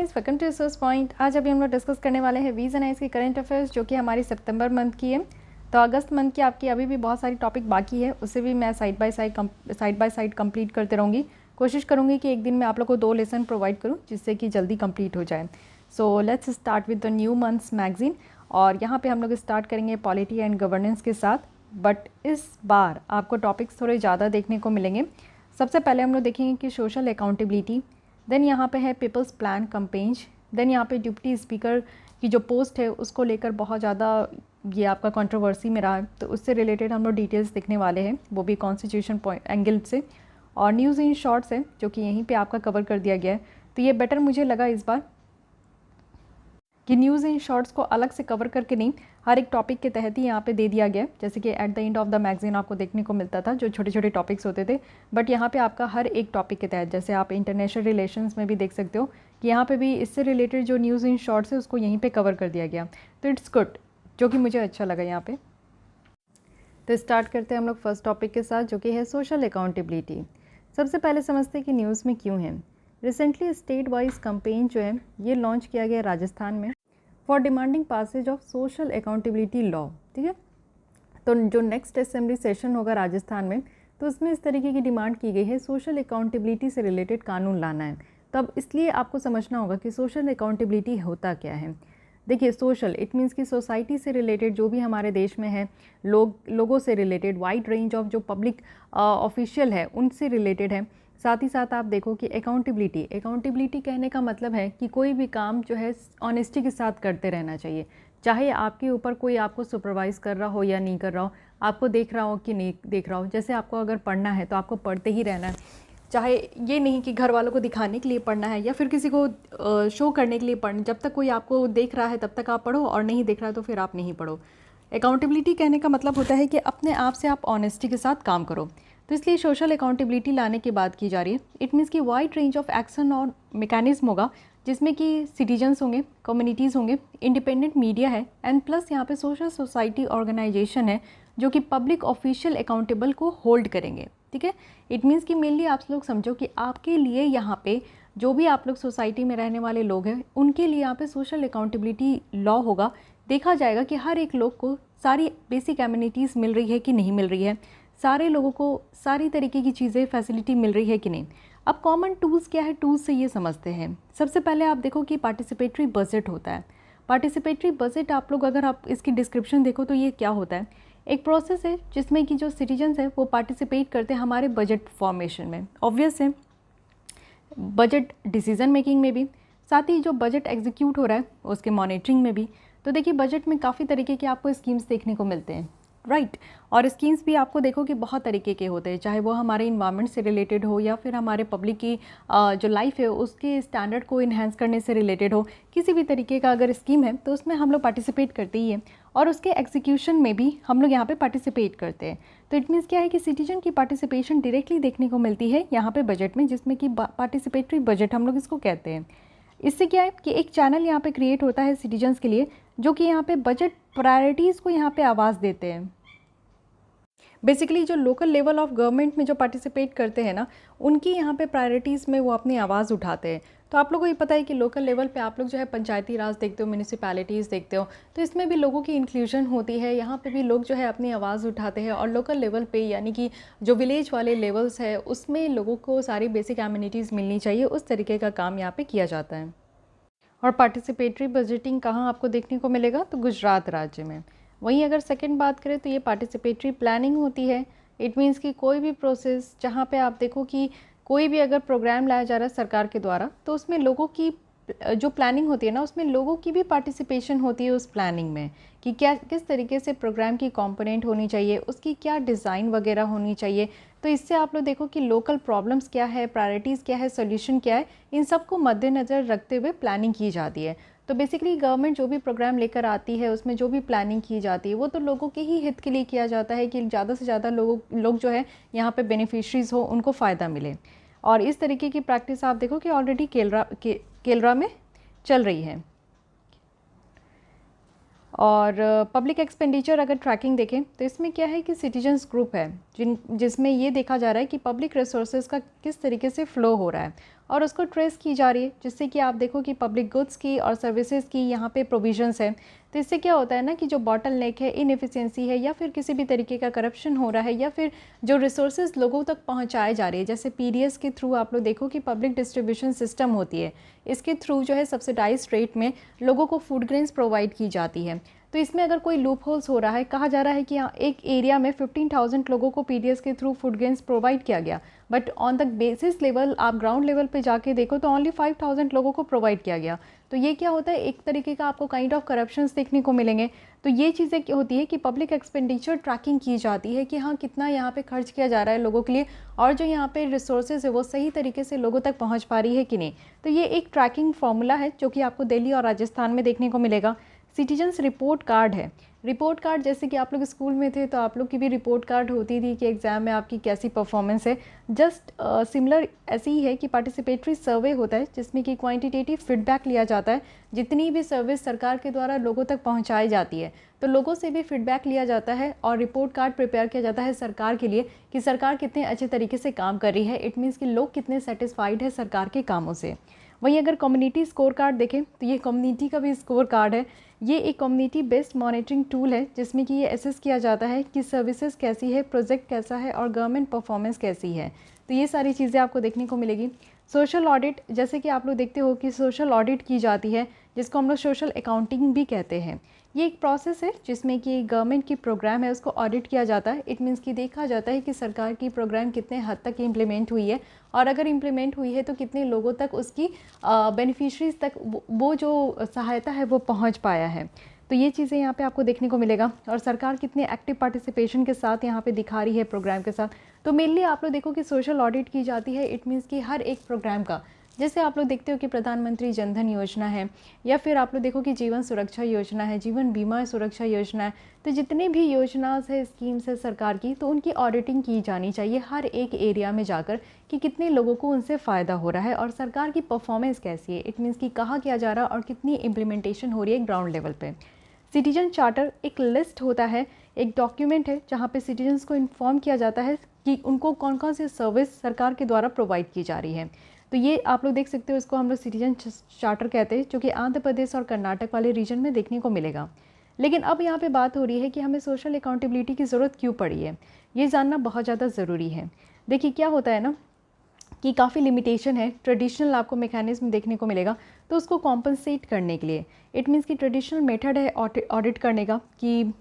Guys, welcome to resource point. आज अभी हम लोग डिस्कस करने वाले हैं वीज़ एंड आइज़ की करंट अफेयर्स, जो कि हमारी सितंबर मंथ की है। तो अगस्त मंथ की आपकी अभी भी बहुत सारी टॉपिक बाकी है, उसे भी मैं साइड बाय साइड कंप्लीट करते रहूँगी। कोशिश करूँगी कि एक दिन में आप लोग को 2 लेसन प्रोवाइड करूँ, जिससे कि जल्दी कंप्लीट हो जाए। So let's start with the new months magazine. और यहाँ पर हम लोग स्टार्ट करेंगे पॉलिटी एंड गवर्नेंस के साथ, बट इस बार आपको टॉपिक्स थोड़े ज़्यादा देखने को मिलेंगे। सबसे पहले हम लोग देखेंगे कि सोशल अकाउंटेबिलिटी, देन यहाँ पे है पीपल्स प्लान कैंपेन्स, देन यहाँ पे डिप्टी स्पीकर की जो पोस्ट है उसको लेकर बहुत ज़्यादा ये आपका कंट्रोवर्सी में रहा है, तो उससे रिलेटेड हम लोग डिटेल्स देखने वाले हैं, वो भी कॉन्स्टिट्यूशन पॉइंट एंगल से। और न्यूज़ इन शॉर्ट्स है जो कि यहीं पे आपका कवर कर दिया गया है। तो ये बेटर मुझे लगा इस बार कि न्यूज़ इन शॉर्ट्स को अलग से कवर करके नहीं, हर एक टॉपिक के तहत ही यहाँ पे दे दिया गया। जैसे कि at the end of the magazine आपको देखने को मिलता था जो छोटे छोटे टॉपिक्स होते थे, बट यहाँ पे आपका हर एक टॉपिक के तहत, जैसे आप इंटरनेशनल रिलेशंस में भी देख सकते हो कि यहाँ पे भी इससे रिलेटेड जो न्यूज़ इन शॉर्ट्स है उसको यहीं पर कवर कर दिया गया। तो इट्स गुड, जो कि मुझे अच्छा लगा यहाँ पर। तो स्टार्ट करते हैं हम लोग फर्स्ट टॉपिक के साथ, जो कि है सोशल अकाउंटेबिलिटी। सबसे पहले समझते हैं कि न्यूज़ में क्यों है। रिसेंटली स्टेट वाइज कैंपेन जो है ये लॉन्च किया गया राजस्थान में for demanding passage of social accountability law. ठीक है, तो जो नेक्स्ट असेंबली सेशन होगा राजस्थान में, तो उसमें इस तरीके की डिमांड की गई है सोशल अकाउंटेबिलिटी से रिलेटेड कानून लाना है। तब इसलिए आपको समझना होगा कि सोशल अकाउंटेबिलिटी होता क्या है। देखिए, सोशल इट मीन्स कि सोसाइटी से रिलेटेड जो भी हमारे देश में है, लोगों से रिलेटेड, वाइड रेंज ऑफ जो पब्लिक ऑफिशियल है उनसे रिलेटेड है। साथ ही साथ आप देखो कि अकाउंटेबिलिटी कहने का मतलब है कि कोई भी काम जो है ऑनेस्टी के साथ करते रहना चाहिए, चाहे आपके ऊपर कोई आपको सुपरवाइज़ कर रहा हो या नहीं कर रहा हो, आपको देख रहा हो कि नहीं देख रहा हो। जैसे आपको अगर पढ़ना है तो आपको पढ़ते ही रहना है, चाहे ये नहीं कि घर वालों को दिखाने के लिए पढ़ना है या फिर किसी को शो करने के लिए पढ़ना। जब तक कोई आपको देख रहा है तब तक आप पढ़ो, और नहीं देख रहा है तो फिर आप नहीं पढ़ो। अकाउंटेबिलिटी कहने का मतलब होता है कि अपने आप से आप ऑनेस्टी के साथ काम करो। तो इसलिए सोशल अकाउंटेबिलिटी लाने की बात की जा रही है। इट मीन्स कि वाइड रेंज ऑफ एक्शन और मैकेनिज्म होगा, जिसमें कि सिटीजन्स होंगे, कम्युनिटीज़ होंगे, इंडिपेंडेंट मीडिया है, एंड प्लस यहाँ पे सोशल सोसाइटी ऑर्गेनाइजेशन है जो कि पब्लिक ऑफिशियल अकाउंटेबल को होल्ड करेंगे। ठीक है, इट मीन्स कि मेनली आप लोग समझो कि आपके लिए यहाँ पे जो भी आप लोग सोसाइटी में रहने वाले लोग हैं, उनके लिए यहाँ पे सोशल अकाउंटेबिलिटी लॉ होगा। देखा जाएगा कि हर एक लोग को सारी बेसिक एमिनिटीज़ मिल रही है कि नहीं मिल रही है, सारे लोगों को सारी तरीके की चीज़ें फैसिलिटी मिल रही है कि नहीं। अब कॉमन टूल्स क्या है, टूल्स से ये समझते हैं। सबसे पहले आप देखो कि पार्टिसिपेटरी बजट होता है। पार्टिसिपेटरी बजट आप लोग अगर आप इसकी डिस्क्रिप्शन देखो तो ये क्या होता है, एक प्रोसेस है जिसमें कि जो सिटीजन्स हैं वो पार्टिसिपेट करते हैं हमारे बजट फॉर्मेशन में। ऑब्वियस है, बजट डिसीजन मेकिंग में भी, साथ ही जो बजट एग्जीक्यूट हो रहा है उसके मॉनिटरिंग में भी। तो देखिए, बजट में काफ़ी तरीके के आपको स्कीम्स देखने को मिलते हैं, राइट। और स्कीम्स भी आपको देखो कि बहुत तरीके के होते हैं, चाहे वो हमारे इन्वायरमेंट से रिलेटेड हो या फिर हमारे पब्लिक की जो लाइफ है उसके स्टैंडर्ड को इन्हेंस करने से रिलेटेड हो। किसी भी तरीके का अगर स्कीम है तो उसमें हम लोग पार्टिसिपेट करते ही हैं, और उसके एग्जीक्यूशन में भी हम लोग यहाँ पे पार्टिसिपेट करते हैं। तो इट मीन्स क्या है कि सिटीजन की पार्टिसिपेशन डायरेक्टली देखने को मिलती है यहाँ पे बजट में, जिसमें कि पार्टिसिपेटरी बजट हम लोग इसको कहते हैं। इससे क्या है कि एक चैनल यहाँ पे क्रिएट होता है सिटीजन्स के लिए, जो कि यहाँ पे बजट प्रायोरिटीज़ को यहाँ पे आवाज़ देते हैं। बेसिकली जो लोकल लेवल ऑफ गवर्नमेंट में जो पार्टिसिपेट करते हैं ना, उनकी यहाँ पे प्रायोरिटीज़ में वो अपनी आवाज़ उठाते हैं। तो आप लोगों को ये पता है कि लोकल लेवल पे आप लोग जो है पंचायती राज देखते हो, म्यूनिसिपैलिटीज़ देखते हो, तो इसमें भी लोगों की इंक्लूजन होती है। यहाँ पे भी लोग जो है अपनी आवाज़ उठाते हैं, और लोकल लेवल पे यानी कि जो विलेज वाले लेवल्स है उसमें लोगों को सारी बेसिक एमिनिटीज़ मिलनी चाहिए, उस तरीके का काम यहाँ पे किया जाता है। और पार्टिसिपेटरी बजटिंग कहाँ आपको देखने को मिलेगा, तो गुजरात राज्य में। वहीं अगर सेकंड बात करें तो ये पार्टिसिपेटरी प्लानिंग होती है। इट मीन्स कि कोई भी प्रोसेस जहाँ पे आप देखो कि कोई भी अगर प्रोग्राम लाया जा रहा है सरकार के द्वारा, तो उसमें लोगों की जो प्लानिंग होती है ना, उसमें लोगों की भी पार्टिसिपेशन होती है उस प्लानिंग में, कि क्या किस तरीके से प्रोग्राम की कंपोनेंट होनी चाहिए, उसकी क्या डिज़ाइन वगैरह होनी चाहिए। तो इससे आप लोग देखो कि लोकल प्रॉब्लम्स क्या है, प्रायोरिटीज़ क्या है, सोल्यूशन क्या है, इन सब को मद्देनज़र रखते हुए प्लानिंग की जाती है। तो बेसिकली गवर्नमेंट जो भी प्रोग्राम लेकर आती है उसमें जो भी प्लानिंग की जाती है वो तो लोगों के ही हित के लिए किया जाता है, कि ज़्यादा से ज़्यादा लोग जो है यहाँ पे बेनिफिशरीज़ हो, उनको फ़ायदा मिले। और इस तरीके की प्रैक्टिस आप देखो कि ऑलरेडी केरला में चल रही है। और पब्लिक एक्सपेंडिचर अगर ट्रैकिंग देखें तो इसमें क्या है कि सिटीजन्स ग्रुप है जिसमें ये देखा जा रहा है कि पब्लिक रिसोर्सेज का किस तरीके से फ़्लो हो रहा है। और उसको ट्रेस की जा रही है, जिससे कि आप देखो कि पब्लिक गुड्स की और सर्विसेज की यहाँ पे प्रोविजंस है। तो इससे क्या होता है ना कि जो बॉटल नेक है, इनएफिशिएंसी है, या फिर किसी भी तरीके का करप्शन हो रहा है, या फिर जो रिसोर्सेज लोगों तक पहुँचाए जा रही है, जैसे पीडीएस के थ्रू आप लोग देखो कि पब्लिक डिस्ट्रीब्यूशन सिस्टम होती है, इसके थ्रू जो है सब्सिडाइज रेट में लोगों को फूड ग्रेन्स प्रोवाइड की जाती है। तो इसमें अगर कोई लूप होल्स हो रहा है, कहा जा रहा है कि यहाँ एक एरिया में 15,000 लोगों को पीडीएस के थ्रू फूड ग्रेन्स प्रोवाइड किया गया, but on the basis level आप ग्राउंड लेवल पे जाके देखो तो ओनली 5,000 लोगों को प्रोवाइड किया गया। तो ये क्या होता है, एक तरीके का आपको काइंड ऑफ करप्शंस देखने को मिलेंगे। तो ये चीज़ें क्या होती है कि पब्लिक एक्सपेंडिचर ट्रैकिंग की जाती है कि हाँ कितना यहाँ पे खर्च किया जा रहा है लोगों के लिए, और जो यहाँ पे रिसोर्सेज है वो सही तरीके से लोगों तक पहुँच पा रही है कि नहीं। तो ये एक ट्रैकिंग फार्मूला है जो कि आपको दिल्ली और राजस्थान में देखने को मिलेगा। सिटीजन्स रिपोर्ट कार्ड है। रिपोर्ट कार्ड जैसे कि आप लोग स्कूल में थे तो आप लोग की भी रिपोर्ट कार्ड होती थी कि एग्ज़ाम में आपकी कैसी परफॉर्मेंस है। जस्ट सिमिलर ऐसे ही है कि पार्टिसिपेटरी सर्वे होता है जिसमें कि क्वांटिटेटिव फीडबैक लिया जाता है। जितनी भी सर्विस सरकार के द्वारा लोगों तक पहुंचाई जाती है तो लोगों से भी फीडबैक लिया जाता है और रिपोर्ट कार्ड प्रिपेयर किया जाता है सरकार के लिए कि सरकार कितने अच्छे तरीके से काम कर रही है। इट मीन्स कि लोग कितने सेटिस्फाइड है सरकार के कामों से। वहीं अगर कम्युनिटी स्कोर कार्ड देखें तो ये कम्युनिटी का भी स्कोर कार्ड है। ये एक कम्युनिटी बेस्ड मॉनिटरिंग टूल है जिसमें कि ये एसेस किया जाता है कि सर्विसेज कैसी है, प्रोजेक्ट कैसा है और गवर्नमेंट परफॉर्मेंस कैसी है। तो ये सारी चीज़ें आपको देखने को मिलेगी। सोशल ऑडिट, जैसे कि आप लोग देखते हो कि सोशल ऑडिट की जाती है जिसको हम लोग सोशल अकाउंटिंग भी कहते हैं। ये एक प्रोसेस है जिसमें कि गवर्नमेंट की प्रोग्राम है उसको ऑडिट किया जाता है। इट मीन्स कि देखा जाता है कि सरकार की प्रोग्राम कितने हद तक इम्प्लीमेंट हुई है, और अगर इम्प्लीमेंट हुई है तो कितने लोगों तक उसकी बेनिफिशरीज तक वो जो सहायता है वो पहुंच पाया है। तो ये चीज़ें यहाँ पे आपको देखने को मिलेगा, और सरकार कितने एक्टिव पार्टिसिपेशन के साथ यहाँ पे दिखा रही है प्रोग्राम के साथ। तो मेनली आप लोग देखो कि सोशल ऑडिट की जाती है। इट मीन्स कि हर एक प्रोग्राम का, जैसे आप लोग देखते हो कि प्रधानमंत्री जनधन योजना है, या फिर आप लोग देखो कि जीवन सुरक्षा योजना है, जीवन बीमा सुरक्षा योजना है। तो जितने भी योजना है, स्कीम्स है सरकार की, तो उनकी ऑडिटिंग की जानी चाहिए हर एक एरिया में जाकर कि कितने लोगों को उनसे फ़ायदा हो रहा है और सरकार की परफॉर्मेंस कैसी है। इट मीन्स कि कहाँ किया जा रहा है और कितनी इम्प्लीमेंटेशन हो रही है ग्राउंड लेवल पर। सिटीजन चार्टर एक लिस्ट होता है, एक डॉक्यूमेंट है जहाँ पे सिटीजन्स को इन्फॉर्म किया जाता है कि उनको कौन कौन से सर्विस सरकार के द्वारा प्रोवाइड की जा रही है। तो ये आप लोग देख सकते हो, इसको हम लोग सिटीजन चार्टर कहते हैं, जो कि आंध्र प्रदेश और कर्नाटक वाले रीजन में देखने को मिलेगा। लेकिन अब यहाँ पे बात हो रही है कि हमें सोशल अकाउंटेबिलिटी की ज़रूरत क्यों पड़ी है, ये जानना बहुत ज़्यादा ज़रूरी है। देखिए क्या होता है ना कि काफ़ी लिमिटेशन है। ट्रेडिशनल आपको मैकेनिज्म देखने को मिलेगा, तो उसको कॉम्पनसेट करने के लिए, इट मीन्स कि ट्रेडिशनल मेथड है ऑडिट करने का कि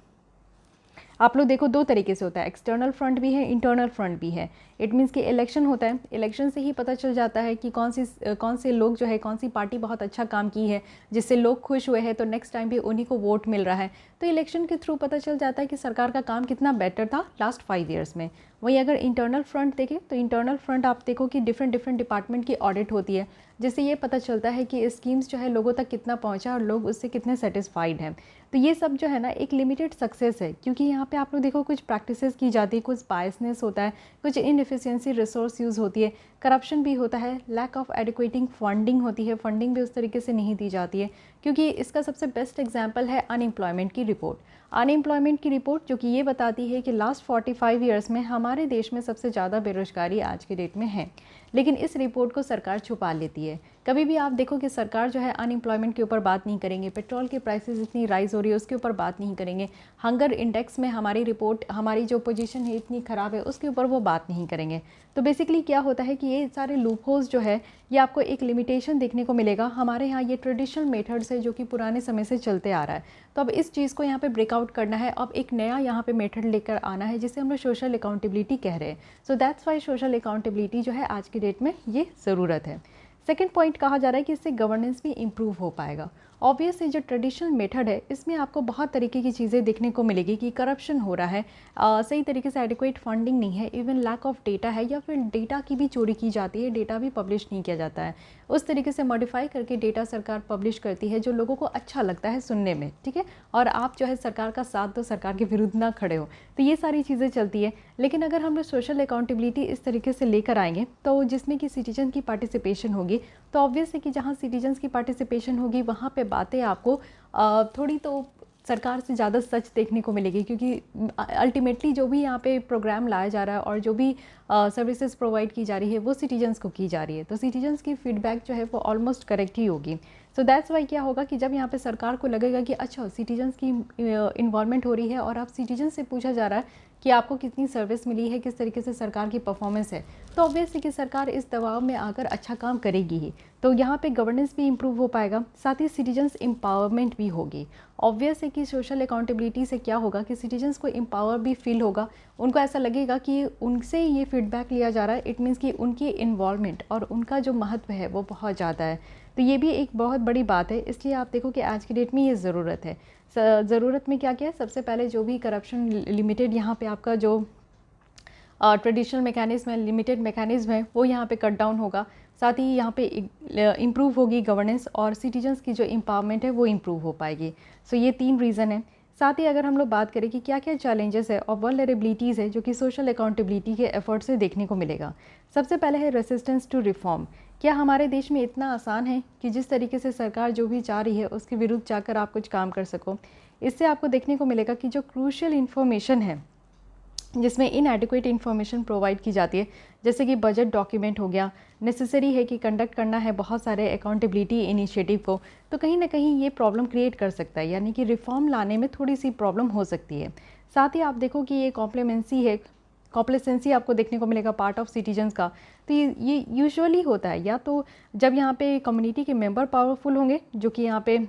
आप लोग देखो दो तरीके से होता है, एक्सटर्नल फ्रंट भी है, इंटरनल फ्रंट भी है। इट मीन्स कि इलेक्शन होता है, इलेक्शन से ही पता चल जाता है कि कौन से लोग जो है, कौन सी पार्टी बहुत अच्छा काम की है जिससे लोग खुश हुए हैं, तो नेक्स्ट टाइम भी उन्हीं को वोट मिल रहा है। तो इलेक्शन के थ्रू पता चल जाता है कि सरकार का काम कितना बेटर था लास्ट 5 ईयर्स में। वहीं अगर इंटरनल फ्रंट देखें तो इंटरनल फ्रंट आप देखो कि डिफरेंट डिपार्टमेंट की ऑडिट होती है, जिससे ये पता चलता है कि स्कीम्स जो है लोगों तक कितना पहुंचा और लोग उससे कितने सेटिस्फाइड हैं। तो ये सब जो है ना एक लिमिटेड सक्सेस है, क्योंकि यहाँ पे आप लोग देखो कुछ प्रैक्टिसेस की जाती है, कुछ बायसनेस होता है, कुछ इनएफिशिएंसी रिसोर्स यूज़ होती है, करप्शन भी होता है, लैक ऑफ एडिक्वेटिंग फंडिंग होती है, फंडिंग भी उस तरीके से नहीं दी जाती है। क्योंकि इसका सबसे बेस्ट एग्जाम्पल है अनएम्प्लॉयमेंट की रिपोर्ट। अनएम्प्लॉयमेंट की रिपोर्ट जो कि ये बताती है कि लास्ट 45 ईयर्स में हमारे देश में सबसे ज़्यादा बेरोजगारी आज के डेट में है, लेकिन इस रिपोर्ट को सरकार छुपा लेती है। कभी भी आप देखो कि सरकार जो है अनएम्प्लॉयमेंट के ऊपर बात नहीं करेंगे, पेट्रोल के प्राइसेस इतनी राइज हो रही है उसके ऊपर बात नहीं करेंगे, हंगर इंडेक्स में हमारी रिपोर्ट, हमारी जो पोजीशन है इतनी ख़राब है उसके ऊपर वो बात नहीं करेंगे। तो बेसिकली क्या होता है कि ये सारे लूप होल्स जो है ये आपको एक लिमिटेशन देखने को मिलेगा। हमारे यहाँ ये ट्रेडिशनल मेथड्स है जो कि पुराने समय से चलते आ रहा है, तो अब इस चीज़ को यहाँ पे ब्रेकआउट करना है, अब एक नया यहाँ पे मेथड लेकर आना है जिसे हम लोग सोशल अकाउंटेबिलिटी कह रहे हैं। So that's why social accountability जो है आज की डेट में ये ज़रूरत है। सेकेंड पॉइंट कहा जा रहा है कि इससे गवर्नेंस भी इम्प्रूव हो पाएगा। ऑब्वियसली जो ट्रेडिशनल मेथड है इसमें आपको बहुत तरीके की चीज़ें देखने को मिलेगी कि करप्शन हो रहा है, सही तरीके से एडिक्वेट फंडिंग नहीं है, इवन लैक ऑफ डेटा है, या फिर डेटा की भी चोरी की जाती है, डेटा भी पब्लिश नहीं किया जाता है, उस तरीके से मॉडिफाई करके डेटा सरकार पब्लिश करती है जो लोगों को अच्छा लगता है सुनने में, ठीक है, और आप जो है सरकार का साथ दो, सरकार के विरुद्ध ना खड़े हो। तो ये सारी चीज़ें चलती है। लेकिन अगर हम लोग सोशल अकाउंटेबिलिटी इस तरीके से लेकर आएंगे तो जिसमें कि सिटीजन की पार्टिसिपेशन होगी, तो ऑब्वियस है कि जहाँ सिटीजन्स की पार्टिसिपेशन होगी वहाँ पे बातें आपको थोड़ी तो सरकार से ज़्यादा सच देखने को मिलेगी, क्योंकि अल्टीमेटली जो भी यहाँ पे प्रोग्राम लाया जा रहा है और जो भी सर्विसेज प्रोवाइड की जा रही है वो सिटीजन्स को की जा रही है, तो सिटीजन्स की फीडबैक जो है वो ऑलमोस्ट करेक्ट ही होगी। सो दैट्स वाई क्या होगा कि जब यहाँ पे सरकार को लगेगा कि अच्छा सिटीजन्स की इन्वॉल्वमेंट हो रही है और अब सिटीजन से पूछा जा रहा है कि आपको कितनी सर्विस मिली है, किस तरीके से सरकार की परफॉर्मेंस है, तो ऑब्वियसली कि सरकार इस दबाव में आकर अच्छा काम करेगी ही। तो यहाँ पे गवर्नेंस भी इम्प्रूव हो पाएगा, साथ ही सिटीजन्स एम्पावरमेंट भी होगी। ऑब्वियस है कि सोशल अकाउंटेबिलिटी से क्या होगा कि सिटीजन्स को एम्पावर भी फील होगा, उनको ऐसा लगेगा कि उनसे ये फीडबैक लिया जा रहा है, इट मीन्स कि उनकी इन्वॉल्वमेंट और उनका जो महत्व है वो बहुत ज़्यादा है। तो ये भी एक बहुत बड़ी बात है, इसलिए आप देखो कि आज की डेट में ये ज़रूरत है। ज़रूरत में क्या क्या है, सबसे पहले जो भी करप्शन लिमिटेड यहाँ पे आपका जो ट्रेडिशनल मैकेनिज़्म है, लिमिटेड मैकेनिज़्म है, वो यहाँ पे कट डाउन होगा। साथ ही यहाँ पे इम्प्रूव होगी गवर्नेंस और सिटीजन्स की जो एम्पावरमेंट है वो इम्प्रूव हो पाएगी। सो ये 3 रीज़न है। साथ ही अगर हम लोग बात करें कि क्या क्या चैलेंजेस है और वल्नरेबिलिटीज़ है जो कि सोशल अकाउंटेबिलिटी के एफर्ट से देखने को मिलेगा। सबसे पहले है रेसिस्टेंस टू रिफॉर्म। क्या हमारे देश में इतना आसान है कि जिस तरीके से सरकार जो भी चाह रही है उसके विरुद्ध जाकर आप कुछ काम कर सको? इससे आपको देखने को मिलेगा कि जो क्रूशियल इन्फॉर्मेशन है जिसमें इनएडिक्वेट इन्फॉर्मेशन प्रोवाइड की जाती है, जैसे कि बजट डॉक्यूमेंट हो गया, नेसेसरी है कि कंडक्ट करना है बहुत सारे अकाउंटेबिलिटी इनिशिएटिव को, तो कहीं ना कहीं ये प्रॉब्लम क्रिएट कर सकता है, यानी कि रिफॉर्म लाने में थोड़ी सी प्रॉब्लम हो सकती है। साथ ही आप देखो कि ये कॉम्प्लेसेंसी आपको देखने को मिलेगा पार्ट ऑफ सिटीजन्स का। तो ये यूजुअली होता है या तो जब यहाँ पे कम्युनिटी के मेंबर पावरफुल होंगे, जो कि यहाँ पे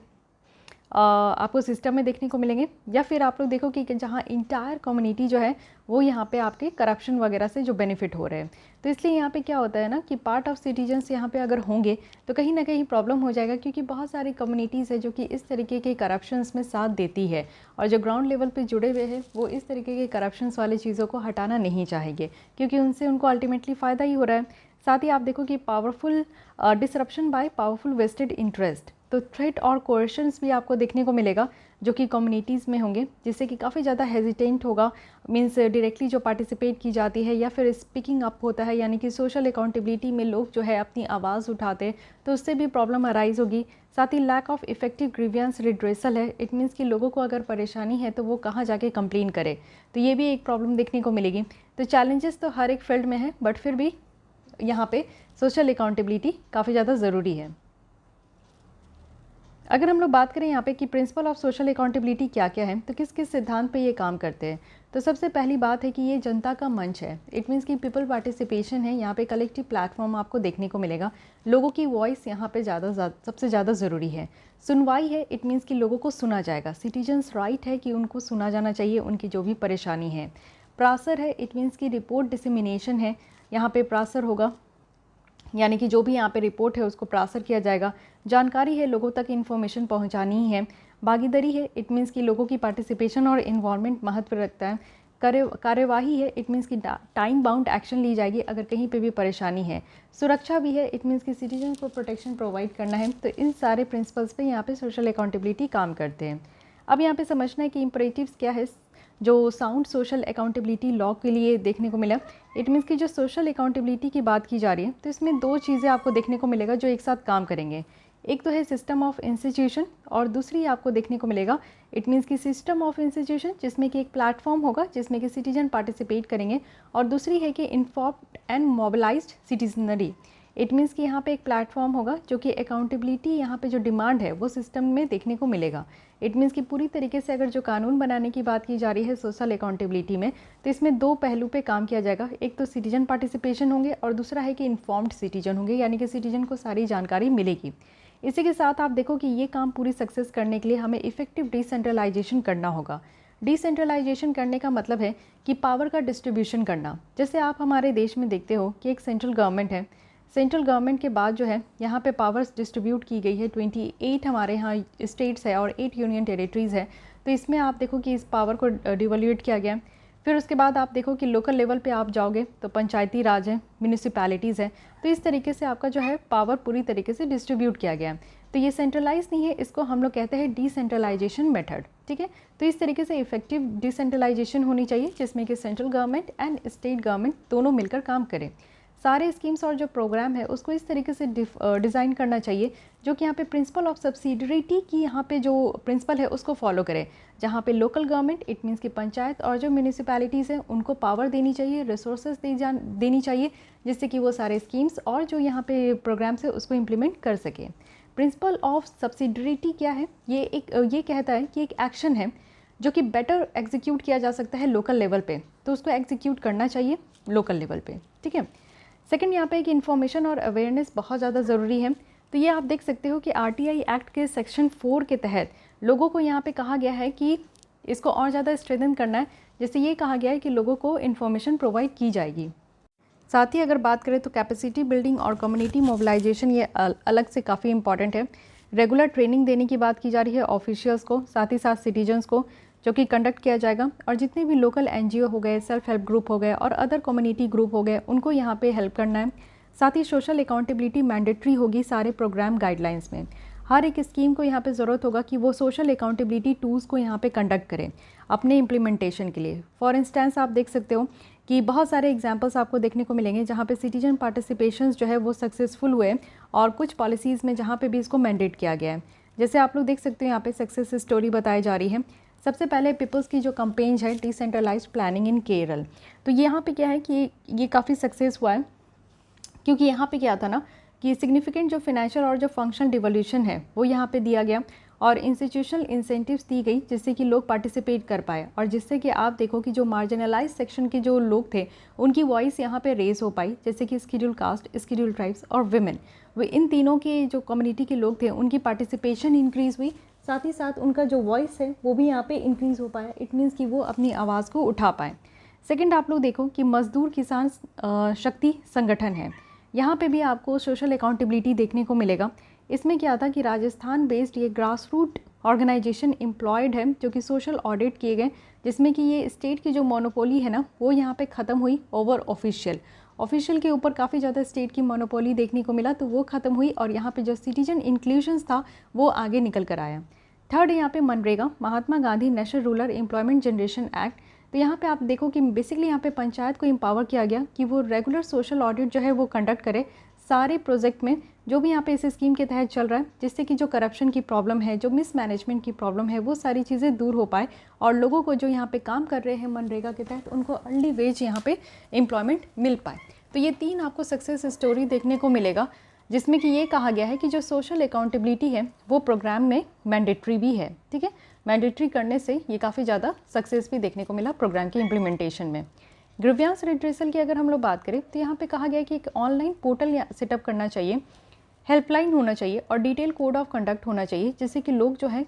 आपको सिस्टम में देखने को मिलेंगे, या फिर आप लोग देखो कि जहाँ इंटायर कम्युनिटी जो है वो यहाँ पे आपके करप्शन वगैरह से जो बेनिफिट हो रहे हैं। तो इसलिए यहाँ पे क्या होता है ना कि पार्ट ऑफ सिटीजन्स यहाँ पे अगर होंगे तो कहीं ना कहीं प्रॉब्लम हो जाएगा, क्योंकि बहुत सारी कम्युनिटीज़ है जो कि इस तरीके के करप्शंस में साथ देती है और जो ग्राउंड लेवल पे जुड़े हुए हैं वो इस तरीके के करप्शंस वाली चीज़ों को हटाना नहीं चाहेंगे, क्योंकि उनसे उनको अल्टीमेटली फ़ायदा ही हो रहा है। साथ ही आप देखो कि powerful disruption by powerful vested interest, तो थ्रेट और कोएशंस भी आपको देखने को मिलेगा जो कि कम्युनिटीज़ में होंगे, जिससे कि काफ़ी ज़्यादा हेजिटेंट होगा, मींस डायरेक्टली जो पार्टिसिपेट की जाती है या फिर स्पीकिंग अप होता है, यानी कि सोशल अकाउंटेबिलिटी में लोग जो है अपनी आवाज़ उठाते हैं, तो उससे भी प्रॉब्लम अराइज होगी। साथ ही lack of effective grievance redressal है, इट मीन्स कि लोगों को अगर परेशानी है तो वो कहाँ जाके कंप्लेन करे, तो ये भी एक प्रॉब्लम देखने को मिलेगी। तो चैलेंजेस तो हर एक फील्ड में है, बट फिर भी यहाँ पे सोशल अकाउंटेबिलिटी काफ़ी ज़्यादा ज़रूरी है। अगर हम लोग बात करें यहाँ पे कि प्रिंसिपल ऑफ सोशल अकाउंटेबिलिटी क्या क्या है, तो किस किस सिद्धांत पे ये काम करते हैं, तो सबसे पहली बात है कि ये जनता का मंच है। इट मीन्स कि पीपल पार्टिसिपेशन है, यहाँ पे कलेक्टिव प्लेटफॉर्म आपको देखने को मिलेगा। लोगों की वॉइस यहाँ पे सबसे ज़्यादा ज़रूरी है। सुनवाई है, इट मीन्स कि लोगों को सुना जाएगा। सिटीजन्स राइट है कि उनको सुना जाना चाहिए, उनकी जो भी परेशानी है। प्रासर है, इट मीन्स कि रिपोर्ट डिसमिनेशन है, यहाँ पे प्रासर होगा, यानी कि जो भी यहाँ पे रिपोर्ट है उसको प्रासर किया जाएगा। जानकारी है, लोगों तक इन्फॉर्मेशन पहुँचानी ही है। भागीदारी है, इट मीन्स कि लोगों की पार्टिसिपेशन और इन्वॉल्वमेंट महत्व रखता है। कार्यवाही है, इट मीन्स कि टाइम बाउंड एक्शन ली जाएगी अगर कहीं पे भी परेशानी है। सुरक्षा भी है, इट मीन्स कि सिटीजन को प्रोटेक्शन प्रोवाइड करना है। तो इन सारे प्रिंसिपल्स पे यहाँ पे सोशल अकाउंटेबिलिटी काम करते हैं। अब यहाँ पे समझना है कि इम्परेटिव्स क्या है जो साउंड सोशल अकाउंटेबिलिटी लॉ के लिए देखने को मिला। इट मीन्स कि जो सोशल अकाउंटेबिलिटी की बात की जा रही है तो इसमें 2 चीज़ें आपको देखने को मिलेगा जो एक साथ काम करेंगे। एक तो है सिस्टम ऑफ इंस्टीट्यूशन और दूसरी आपको देखने को मिलेगा इट मीन्स कि सिस्टम ऑफ इंस्टीट्यूशन, जिसमें कि एक प्लेटफॉर्म होगा जिसमें कि सिटीजन पार्टिसिपेट करेंगे, और दूसरी है कि informed and mobilised citizenry. It means कि यहाँ पे एक प्लेटफॉर्म होगा जो कि अकाउंटेबिलिटी यहाँ पे जो डिमांड है वो सिस्टम में देखने को मिलेगा। इट मीन्स कि पूरी तरीके से अगर जो कानून बनाने की बात की जा रही है सोशल अकाउंटेबिलिटी में, तो इसमें 2 पहलू पे काम किया जाएगा। एक तो सिटीजन पार्टिसिपेशन होंगे और दूसरा है कि इन्फॉर्म्ड सिटीजन होंगे, यानी कि सिटीजन को सारी जानकारी मिलेगी। इसी के साथ आप देखो कि ये काम पूरी सक्सेस करने के लिए हमें इफेक्टिव डिसेंट्रलाइजेशन करना होगा। डिसेंट्रलाइजेशन करने का मतलब है कि पावर का डिस्ट्रीब्यूशन करना। जैसे आप हमारे देश में देखते हो कि एक सेंट्रल गवर्नमेंट है, सेंट्रल गवर्नमेंट के बाद जो है यहाँ पे पावर्स डिस्ट्रीब्यूट की गई है। 28 हमारे यहाँ स्टेट्स है और 8 यूनियन टेरिटरीज़ है। तो इसमें आप देखो कि इस पावर को डिवोल्यूट किया गया। फिर उसके बाद आप देखो कि लोकल लेवल पे आप जाओगे तो पंचायती राज है, म्यूनिसिपैलिटीज़ है। तो इस तरीके से आपका जो है पावर पूरी तरीके से डिस्ट्रीब्यूट किया गया है। तो ये सेंट्रलाइज नहीं है, इसको हम लोग कहते हैं डिसेंट्रलाइजेशन मेथड। ठीक है, तो इस तरीके से इफेक्टिव डिसेंट्रलाइजेशन होनी चाहिए जिसमें कि central government and state government दोनों मिलकर काम करें। सारे स्कीम्स और जो प्रोग्राम है उसको इस तरीके से डिज़ाइन करना चाहिए जो कि यहाँ पे प्रिंसिपल ऑफ सब्सिडियरिटी की यहाँ पे जो प्रिंसिपल है उसको फॉलो करे, जहाँ पे लोकल गवर्नमेंट इट मीन्स की पंचायत और जो म्यूनिसिपैलिटीज़ हैं उनको पावर देनी चाहिए, रिसोर्सेज देनी चाहिए, जिससे कि वो सारे स्कीम्स और जो यहाँ पे प्रोग्राम्स है उसको इम्प्लीमेंट कर सके। प्रिंसिपल ऑफ सब्सिडियरिटी क्या है? ये कहता है कि एक एक्शन है जो कि बेटर एग्जीक्यूट किया जा सकता है लोकल लेवल पे, तो उसको एग्जीक्यूट करना चाहिए लोकल लेवल पे, ठीक है। सेकंड यहाँ पे कि इन्फॉर्मेशन और अवेयरनेस बहुत ज़्यादा ज़रूरी है। तो ये आप देख सकते हो कि आरटीआई एक्ट के सेक्शन 4 के तहत लोगों को यहाँ पे कहा गया है कि इसको और ज़्यादा स्ट्रेंथन करना है, जैसे ये कहा गया है कि लोगों को इन्फॉर्मेशन प्रोवाइड की जाएगी। साथ ही अगर बात करें तो कैपेसिटी बिल्डिंग और कम्युनिटी मोबिलाइजेशन ये अलग से काफ़ी इंपॉर्टेंट है। रेगुलर ट्रेनिंग देने की बात की जा रही है ऑफिशियल्स को, साथ ही साथ सिटीजन्स को, जो कि कंडक्ट किया जाएगा। और जितने भी लोकल एनजीओ हो गए, सेल्फ हेल्प ग्रुप हो गए और अदर कम्युनिटी ग्रुप हो गए, उनको यहाँ पे हेल्प करना है। साथ ही सोशल अकाउंटेबिलिटी मैंडेटरी होगी सारे प्रोग्राम गाइडलाइंस में। हर एक स्कीम को यहाँ पे ज़रूरत होगा कि वो सोशल अकाउंटेबिलिटी टूल्स को यहाँ पे कंडक्ट करें अपने इम्प्लीमेंटेशन के लिए। फॉर इंस्टेंस आप देख सकते हो कि बहुत सारे एग्जांपल्स आपको देखने को मिलेंगे जहाँ पे सिटीजन पार्टिसिपेशंस जो है वो सक्सेसफुल हुए और कुछ पॉलिसीज़ में जहाँ पे भी इसको मैंडेट किया गया है। जैसे आप लोग देख सकते हो यहाँ पे सक्सेस स्टोरी बताई जा रही है। सबसे पहले पीपल्स की जो कंपेन है डिसेंट्रलाइज्ड प्लानिंग इन केरल, तो यहाँ पे क्या है कि ये काफ़ी सक्सेस हुआ है, क्योंकि यहाँ पे क्या था ना कि सिग्निफिकेंट जो फाइनेंशियल और जो फंक्शनल डिवोल्यूशन है वो यहाँ पे दिया गया और इंस्टीट्यूशनल इंसेंटिव्स दी गई जिससे कि लोग पार्टिसिपेट कर पाए और जिससे कि आप देखो कि जो मार्जिनलाइज सेक्शन के जो लोग थे उनकी वॉइस यहाँ पे रेज हो पाई, जैसे कि स्केड्यूल कास्ट, स्केड्यूल ट्राइब्स और विमेन। वे इन तीनों के जो कम्युनिटी के लोग थे उनकी पार्टिसिपेशन इंक्रीज़ हुई, साथ ही साथ उनका जो वॉइस है वो भी यहाँ पे इंक्रीज़ हो पाया। इट मीन्स कि वो अपनी आवाज़ को उठा पाए। सेकंड आप लोग देखो कि मजदूर किसान शक्ति संगठन है, यहाँ पे भी आपको सोशल अकाउंटेबिलिटी देखने को मिलेगा। इसमें क्या था कि राजस्थान बेस्ड ये ग्रास रूट ऑर्गेनाइजेशन एम्प्लॉयड है जो कि सोशल ऑडिट किए गए, जिसमें कि ये स्टेट की जो मोनोपोली है ना वो यहाँ पे ख़त्म हुई ओवर ऑफिशियल के ऊपर काफ़ी ज़्यादा स्टेट की मोनोपोली देखने को मिला, तो वो ख़त्म हुई और यहाँ पे जो सिटीजन इंक्लूजन्स था वो आगे निकल कर आया। थर्ड यहाँ पे मनरेगा, Mahatma Gandhi national rural employment generation act. तो यहाँ पे आप देखो कि बेसिकली यहाँ पे पंचायत को एम्पावर किया गया कि वो रेगुलर सोशल ऑडिट जो है वो कंडक्ट करे सारे प्रोजेक्ट में जो भी यहाँ पे इस स्कीम के तहत चल रहा है, जिससे कि जो करप्शन की प्रॉब्लम है, जो मिसमैनेजमेंट की प्रॉब्लम है, वो सारी चीज़ें दूर हो पाए और लोगों को जो यहाँ पे काम कर रहे हैं मनरेगा के तहत उनको अर्ली वेज यहाँ पे एम्प्लॉयमेंट मिल पाए। तो ये 3 आपको सक्सेस स्टोरी देखने को मिलेगा, जिसमें कि ये कहा गया है कि जो सोशल अकाउंटेबिलिटी है वो प्रोग्राम में मैंडेटरी भी है, ठीक है। मैंडेटरी करने से ये काफ़ी ज़्यादा सक्सेस भी देखने को मिला प्रोग्राम के इम्प्लीमेंटेशन में। ग्रीवियंस रिड्रेसल की अगर हम लोग बात करें तो यहाँ पे कहा गया कि एक ऑनलाइन पोर्टल सेटअप करना चाहिए, हेल्पलाइन होना चाहिए और डिटेल कोड ऑफ कंडक्ट होना चाहिए, जिससे कि लोग जो है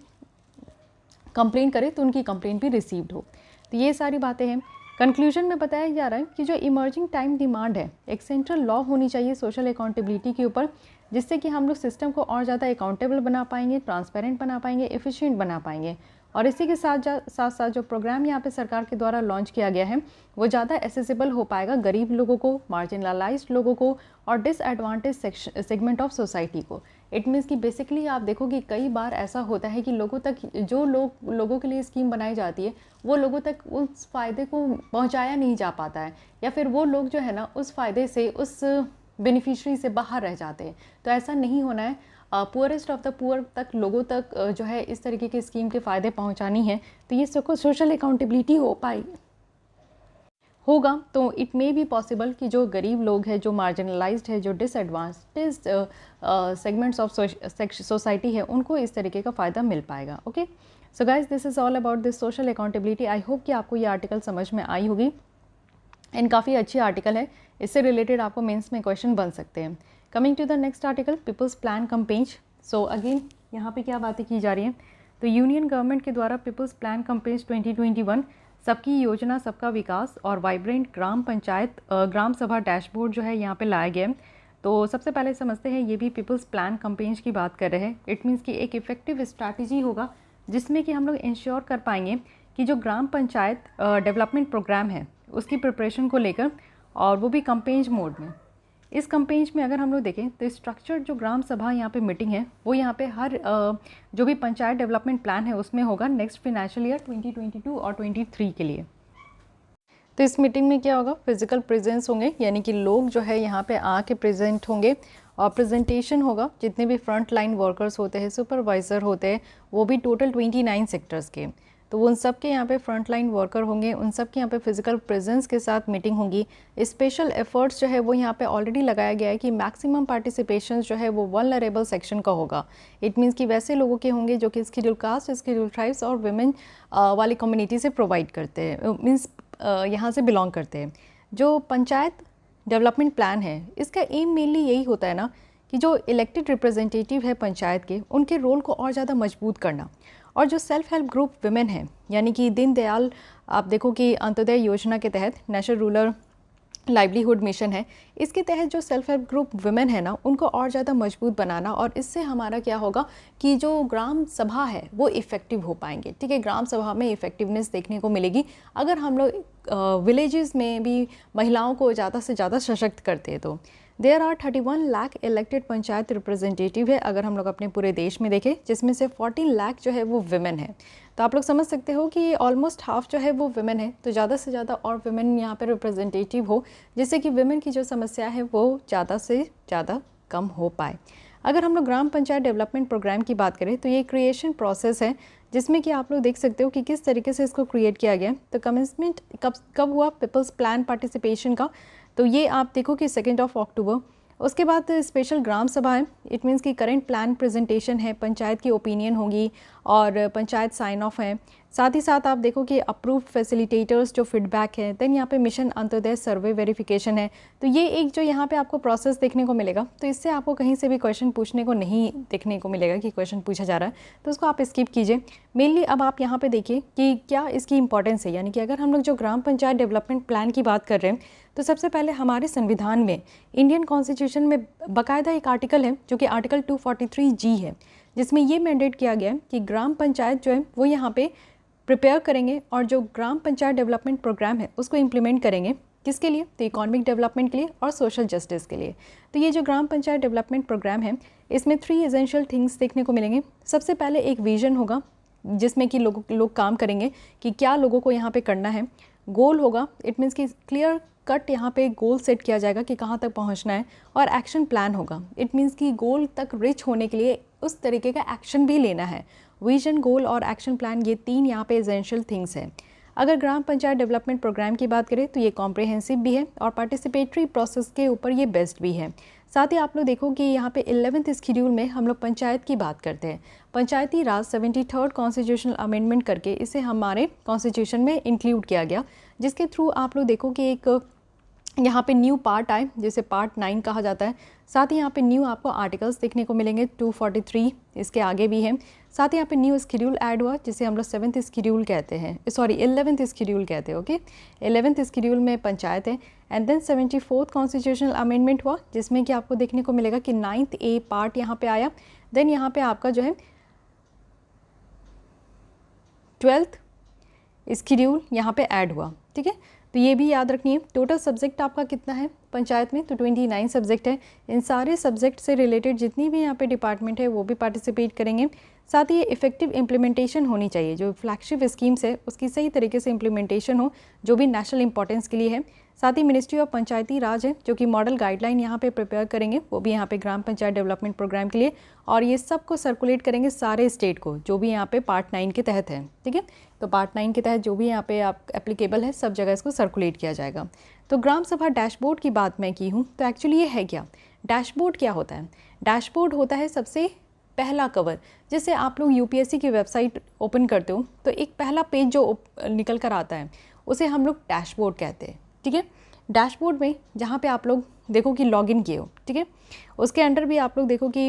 कंप्लेन करें तो उनकी कंप्लेन भी रिसीव्ड हो। तो ये सारी बातें हैं। कंक्लूजन में बताया जा रहा है कि जो इमर्जिंग टाइम डिमांड है, एक सेंट्रल लॉ होनी चाहिए सोशल अकाउंटेबिलिटी के ऊपर, जिससे कि हम लोग सिस्टम को और ज़्यादा अकाउंटेबल बना पाएंगे, ट्रांसपेरेंट बना पाएंगे, एफिशिएंट बना पाएंगे। और इसी के साथ साथ जो प्रोग्राम यहाँ पे सरकार के द्वारा लॉन्च किया गया है वो ज़्यादा एसेसिबल हो पाएगा गरीब लोगों को, मार्जिनलाइज्ड लोगों को और डिसएडवांटेज सेगमेंट ऑफ सोसाइटी को। इट मीन्स कि बेसिकली आप देखो कि कई बार ऐसा होता है कि लोगों तक जो लोगों के लिए स्कीम बनाई जाती है वो लोगों तक उस फ़ायदे को पहुँचाया नहीं जा पाता है, या फिर वो लोग जो है ना उस फ़ायदे से, उस बेनिफिशरी से बाहर रह जाते हैं। तो ऐसा नहीं होना है। पुअरेस्ट ऑफ द पुअर तक लोगों तक जो है इस तरीके की स्कीम के फ़ायदे पहुंचानी है, तो ये सोशल अकाउंटेबिलिटी होगा तो इट मे बी पॉसिबल कि जो गरीब लोग हैं, जो मार्जिनलाइज्ड है, जो डिसएडवांटेज सेगमेंट्स ऑफ सोसाइटी है, उनको इस तरीके का फ़ायदा मिल पाएगा। Okay, so guys this is all about this social accountability. I hope कि आपको ये आर्टिकल समझ में आई होगी एंड काफ़ी अच्छी आर्टिकल है, इससे रिलेटेड आपको मेंस में क्वेश्चन बन सकते हैं। Coming to the next article, people's plan campaigns. So again यहाँ पे क्या बातें की जा रही हैं, तो यूनियन गवर्नमेंट के द्वारा पीपल्स प्लान कैंपेन्स 2021 सबकी योजना सबका विकास और वाइब्रेंट ग्राम पंचायत ग्राम सभा डैशबोर्ड जो है यहाँ पे लाया गया है। तो सबसे पहले समझते हैं ये भी पीपल्स प्लान कैंपेन्स की बात कर रहे हैं। इट मीन्स कि एक इफेक्टिव स्ट्रैटेजी होगा जिसमें कि हम लोग इंश्योर कर पाएंगे कि जो ग्राम पंचायत डेवलपमेंट प्रोग्राम है उसकी प्रिपरेशन को लेकर, और वो भी कैंपेन्स मोड में। इस कैंपेन्स में अगर हम लोग देखें तो स्ट्रक्चर्ड जो ग्राम सभा यहाँ पे मीटिंग है वो यहाँ पे हर जो भी पंचायत डेवलपमेंट प्लान है उसमें होगा नेक्स्ट फाइनेंशियल ईयर 2022 और 23 के लिए। तो इस मीटिंग में क्या होगा, फिजिकल प्रेजेंस होंगे, यानी कि लोग जो है यहाँ पे आके प्रेजेंट होंगे, और प्रेजेंटेशन होगा जितने भी फ्रंट लाइन वर्कर्स होते हैं, सुपरवाइज़र होते हैं, वो भी टोटल 29 सेक्टर्स के, तो उन सब के यहाँ पे फ्रंट लाइन वर्कर होंगे, उन सब के यहाँ पे फिजिकल प्रेजेंस के साथ मीटिंग होगी। स्पेशल एफर्ट्स जो है वो यहाँ पे ऑलरेडी लगाया गया है कि मैक्सिमम पार्टिसिपेशन जो है वो वल्नरेबल सेक्शन का होगा। इट मीन्स कि वैसे लोगों के होंगे जो कि स्केड्यूल कास्ट, स्केड्यूल ट्राइब्स और वुमेन वाली कम्युनिटी से प्रोवाइड करते हैं, मीन्स यहाँ से बिलोंग करते हैं। जो पंचायत डेवलपमेंट प्लान है, इसका एम मेनली यही होता है ना कि जो इलेक्टेड रिप्रेजेंटेटिव है पंचायत के, उनके रोल को और ज़्यादा मजबूत करना। और जो सेल्फ हेल्प ग्रुप विमेन है, यानी कि दीनदयाल आप देखो कि अंत्योदय योजना के तहत नेशनल रूरल लाइवलीहुड मिशन है, इसके तहत जो सेल्फ हेल्प ग्रुप विमेन है ना, उनको और ज़्यादा मजबूत बनाना, और इससे हमारा क्या होगा कि जो ग्राम सभा है वो इफ़ेक्टिव हो पाएंगे। ठीक है, ग्राम सभा में इफ़ेक्टिवनेस देखने को मिलेगी अगर हम लोग विलेजेस में भी महिलाओं को ज़्यादा से ज़्यादा सशक्त करते हैं। तो there are 31 lakh elected panchayat representative है अगर हम लोग अपने पूरे देश में देखें, जिसमें से 14 लाख जो है वो विमेन है। तो आप लोग समझ सकते हो कि ऑलमोस्ट हाफ जो है वो विमेन है, तो ज़्यादा से ज़्यादा और विमेन यहाँ पे रिप्रेजेंटेटिव हो, जिससे कि विमेन की जो समस्या है वो ज़्यादा से ज़्यादा कम हो पाए। अगर हम लोग ग्राम पंचायत डेवलपमेंट प्रोग्राम की बात करें तो ये क्रिएशन प्रोसेस है, जिसमें कि आप लोग देख सकते हो कि किस तरीके से इसको क्रिएट किया गया। तो कमेंसमेंट कब हुआ पीपल्स प्लान पार्टिसिपेशन का, तो ये आप देखो कि 2 अक्टूबर। उसके बाद स्पेशल ग्राम सभा है, इट मीन्स कि करंट प्लान प्रेजेंटेशन है, पंचायत की ओपिनियन होगी और पंचायत साइन ऑफ है। साथ ही साथ आप देखो कि अप्रूव्ड फैसिलिटेटर्स जो फीडबैक है, देन यहाँ पे मिशन अंत्योदय सर्वे वेरिफिकेशन है। तो ये एक जो यहाँ पे आपको प्रोसेस देखने को मिलेगा, तो इससे आपको कहीं से भी क्वेश्चन पूछने को नहीं देखने को मिलेगा कि क्वेश्चन पूछा जा रहा है, तो उसको आप स्किप कीजिए। मेनली अब आप यहाँ पे देखिए कि क्या इसकी इंपॉर्टेंस है, यानी कि अगर हम लोग जो ग्राम पंचायत डेवलपमेंट प्लान की बात कर रहे हैं, तो सबसे पहले हमारे संविधान में, इंडियन कॉन्स्टिट्यूशन में बाकायदा एक आर्टिकल है जो कि आर्टिकल 243G है, जिसमें ये मैंडेट किया गया है कि ग्राम पंचायत जो है वो यहाँ पे प्रिपेयर करेंगे और जो ग्राम पंचायत डेवलपमेंट प्रोग्राम है उसको इम्प्लीमेंट करेंगे। किसके लिए? तो इकोनॉमिक डेवलपमेंट के लिए और सोशल जस्टिस के लिए। तो ये जो ग्राम पंचायत डेवलपमेंट प्रोग्राम है, इसमें 3 एसेंशियल थिंग्स देखने को मिलेंगे। सबसे पहले एक विजन होगा जिसमें कि लोग काम करेंगे कि क्या लोगों को यहाँ पे करना है। गोल होगा, इट मीन्स कि क्लियर कट यहाँ पे गोल सेट किया जाएगा कि कहाँ तक पहुँचना है। और एक्शन प्लान होगा, इट मीन्स कि गोल तक रिच होने के लिए उस तरीके का एक्शन भी लेना है। विजन, गोल और एक्शन प्लान, ये 3 यहाँ पे एसेंशियल थिंग्स हैं। अगर ग्राम पंचायत डेवलपमेंट प्रोग्राम की बात करें तो ये कॉम्प्रिहेंसिव भी है और पार्टिसिपेटरी प्रोसेस के ऊपर ये बेस्ड भी है। साथ ही आप लोग देखो कि यहाँ पे 11th शेड्यूल में हम लोग पंचायत की बात करते हैं। पंचायती राज 73rd कॉन्स्टिट्यूशनल अमेंडमेंट करके इसे हमारे कॉन्स्टिट्यूशन में इंक्लूड किया गया, जिसके थ्रू आप लोग देखो कि एक यहाँ पे न्यू पार्ट आए जिसे पार्ट 9 कहा जाता है। साथ ही यहाँ पे न्यू आपको आर्टिकल्स देखने को मिलेंगे, 243 इसके आगे भी हैं। साथ ही यहाँ पे न्यू शेड्यूल ऐड हुआ जिसे हम लोग 7th शेड्यूल कहते हैं, 11th शेड्यूल कहते हैं। ओके, 11th शेड्यूल में पंचायत है। And then 74th constitutional amendment हुआ, जिसमें कि आपको देखने को मिलेगा कि 9th A पार्ट यहाँ पे आया। देन यहाँ पे आपका जो है 12th शेड्यूल यहाँ पे ऐड हुआ। ठीक है, तो ये भी याद रखनी है। टोटल सब्जेक्ट आपका कितना है पंचायत में, तो 29 सब्जेक्ट है। इन सारे सब्जेक्ट से रिलेटेड जितनी भी यहाँ पे डिपार्टमेंट है वो भी पार्टिसिपेट करेंगे। साथ ही ये इफेक्टिव इम्प्लीमेंटेशन होनी चाहिए, जो फ्लैगशिप स्कीम्स है उसकी सही तरीके से इम्प्लीमेंटेशन हो, जो भी नेशनल इंपॉर्टेंस के लिए है। साथ ही मिनिस्ट्री ऑफ पंचायती राज है जो कि मॉडल गाइडलाइन यहाँ पे प्रिपेयर करेंगे, वो भी यहाँ पे ग्राम पंचायत डेवलपमेंट प्रोग्राम के लिए, और ये सब को सर्कुलेट करेंगे सारे स्टेट को, जो भी यहाँ पे पार्ट 9 के तहत है। ठीक है, तो पार्ट 9 के तहत जो भी यहाँ पे आप एप्लीकेबल है सब जगह इसको सर्कुलेट किया जाएगा। तो ग्राम सभा डैशबोर्ड की बात मैं की हूँ, तो एक्चुअली ये है क्या, डैशबोर्ड क्या होता है? डैशबोर्ड होता है सबसे पहला कवर। जैसे आप लोग यूपीएससी की वेबसाइट ओपन करते हो तो एक पहला पेज जो निकल कर आता है उसे हम लोग डैशबोर्ड कहते हैं। ठीक है, डैशबोर्ड में जहाँ पे आप लोग देखो कि लॉगिन किए हो, ठीक है, उसके अंडर भी आप लोग देखो कि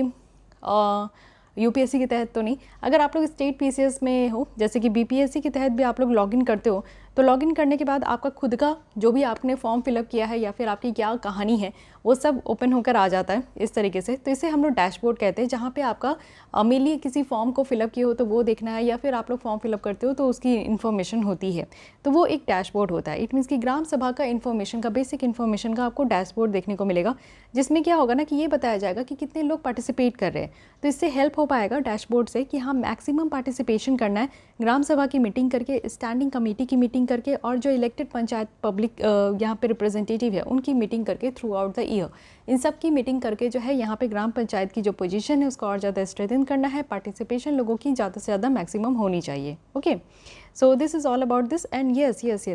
यूपीएससी के तहत तो नहीं, अगर आप लोग स्टेट पीसीएस में हो जैसे कि बीपीएससी के तहत भी आप लोग लॉगिन करते हो, तो लॉगिन करने के बाद आपका खुद का जो भी आपने फॉर्म फिलअप किया है या फिर आपकी क्या कहानी है वो सब ओपन होकर आ जाता है इस तरीके से। तो इसे हम लोग डैशबोर्ड कहते हैं, जहाँ पे आपका मेनली किसी फॉर्म को फिलअप किए हो तो वो देखना है, या फिर आप लोग फॉर्म फिलअप करते हो तो उसकी इन्फॉर्मेशन होती है, तो वो एक डैशबोर्ड होता है। इट मीन्स कि ग्राम सभा का इन्फॉर्मेशन का, बेसिक इन्फॉर्मेशन का आपको डैशबोर्ड देखने को मिलेगा, जिसमें क्या होगा ना कि ये बताया जाएगा कि कितने लोग पार्टिसिपेट कर रहे हैं। तो इससे हेल्प हो पाएगा डैशबोर्ड से कि हाँ मैक्सिमम पार्टिसिपेशन करना है, ग्राम सभा की मीटिंग करके, स्टैंडिंग कमेटी की मीटिंग करके, और जो इलेक्टेड पंचायत पब्लिक यहाँ पे रिप्रेजेंटेटिव है उनकी मीटिंग करके थ्रू आउट द ईयर, इन सब की मीटिंग करके जो है यहाँ पे ग्राम पंचायत की जो पोजीशन है उसको और ज़्यादा स्ट्रेंथन करना है। पार्टिसिपेशन लोगों की ज़्यादा से ज़्यादा मैक्सिमम होनी चाहिए। Okay, so this is all about this. And yes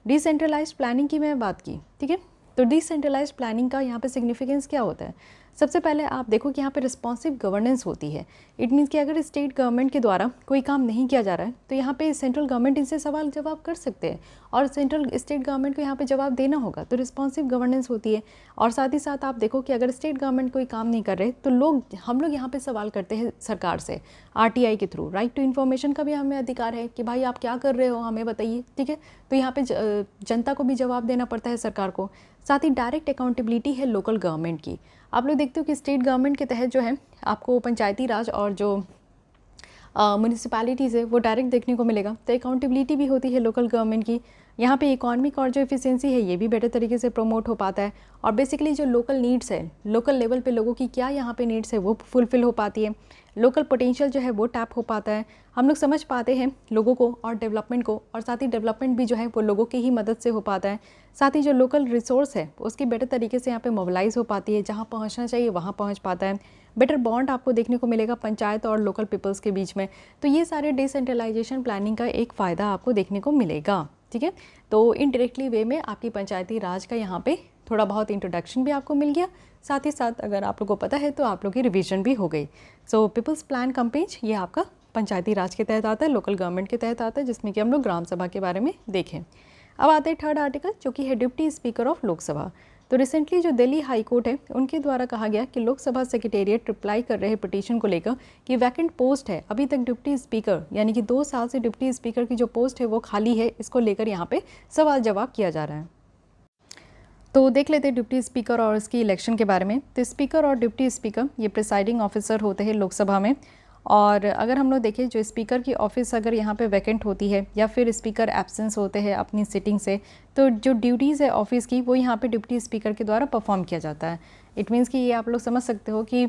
decentralised planning की मैं बात की, ठीक है। तो डिसेंट्रलाइज्ड प्लानिंग का यहाँ पे सिग्निफिकेंस क्या होता है? सबसे पहले आप देखो कि यहाँ पे रिस्पॉन्सिव गवर्नेंस होती है। इट मीन्स कि अगर स्टेट गवर्नमेंट के द्वारा कोई काम नहीं किया जा रहा है तो यहाँ पे सेंट्रल गवर्नमेंट इनसे सवाल जवाब कर सकते हैं, और सेंट्रल स्टेट गवर्नमेंट को यहाँ पे जवाब देना होगा, तो रिस्पॉन्सिव गवर्नेंस होती है। और साथ ही साथ आप देखो कि अगर स्टेट गवर्नमेंट कोई काम नहीं कर रहे तो हम लोग यहाँ पे सवाल करते हैं सरकार से RTI के थ्रू। राइट टू इन्फॉर्मेशन का भी हमें अधिकार है कि भाई आप क्या कर रहे हो, हमें बताइए, ठीक है। तो यहाँ पे जनता को भी जवाब देना पड़ता है सरकार को। साथ ही डायरेक्ट अकाउंटेबिलिटी है लोकल गवर्नमेंट की। आप लोग देखते हो कि स्टेट गवर्नमेंट के तहत जो है आपको पंचायती राज और जो म्यूनिसिपैलिटीज़ है वो डायरेक्ट देखने को मिलेगा। तो अकाउंटेबिलिटी भी होती है लोकल गवर्नमेंट की। यहाँ पे इकोनॉमिक और जो एफिशिएंसी है ये भी बेटर तरीके से प्रमोट हो पाता है, और बेसिकली जो लोकल नीड्स है, लोकल लेवल पे लोगों की क्या यहाँ पे नीड्स है वो फुलफ़िल हो पाती है। लोकल पोटेंशियल जो है वो टैप हो पाता है, हम लोग समझ पाते हैं लोगों को और डेवलपमेंट को, और साथ ही डेवलपमेंट भी जो है वो लोगों की ही मदद से हो पाता है। साथ ही जो लोकल रिसोर्स है उसकी बेटर तरीके से यहाँ पे मोबिलाइज हो पाती है, जहाँ पहुँचना चाहिए वहाँ पहुँच पाता है। बेटर बॉन्ड आपको देखने को मिलेगा पंचायत और लोकल पीपल्स के बीच में। तो ये सारे डिसेंट्रलाइजेशन प्लानिंग का एक फ़ायदा आपको देखने को मिलेगा, ठीक है। तो इनडायरेक्टली वे में आपकी पंचायती राज का यहाँ पे थोड़ा बहुत इंट्रोडक्शन भी आपको मिल गया, साथ ही साथ अगर आप लोगों को पता है तो आप लोग की रिवीजन भी हो गई। सो पीपल्स प्लान कम पेज ये आपका पंचायती राज के तहत आता है, लोकल गवर्नमेंट के तहत आता है, जिसमें कि हम लोग ग्राम सभा के बारे में देखें। अब आते हैं थर्ड आर्टिकल, जो कि है डिप्टी स्पीकर ऑफ लोकसभा। तो रिसेंटली जो दिल्ली हाई कोर्ट है उनके द्वारा कहा गया कि लोकसभा सेक्रेटेरिएट रिप्लाई कर रहे पिटीशन को लेकर कि वैकेंट पोस्ट है, अभी तक डिप्टी स्पीकर यानी कि 2 साल से डिप्टी स्पीकर की जो पोस्ट है वो खाली है, इसको लेकर यहाँ पे सवाल जवाब किया जा रहा है। तो देख लेते हैं डिप्टी स्पीकर और इसकी इलेक्शन के बारे में। तो स्पीकर और डिप्टी स्पीकर ये प्रिसाइडिंग ऑफिसर होते हैं लोकसभा में, और अगर हम लोग देखें जो स्पीकर की ऑफिस अगर यहाँ पे वैकेंट होती है या फिर स्पीकर एब्सेंस होते हैं अपनी सिटिंग से, तो जो ड्यूटीज़ है ऑफिस की वो यहाँ पे डिप्टी स्पीकर के द्वारा परफॉर्म किया जाता है। इट मीन्स कि ये आप लोग समझ सकते हो कि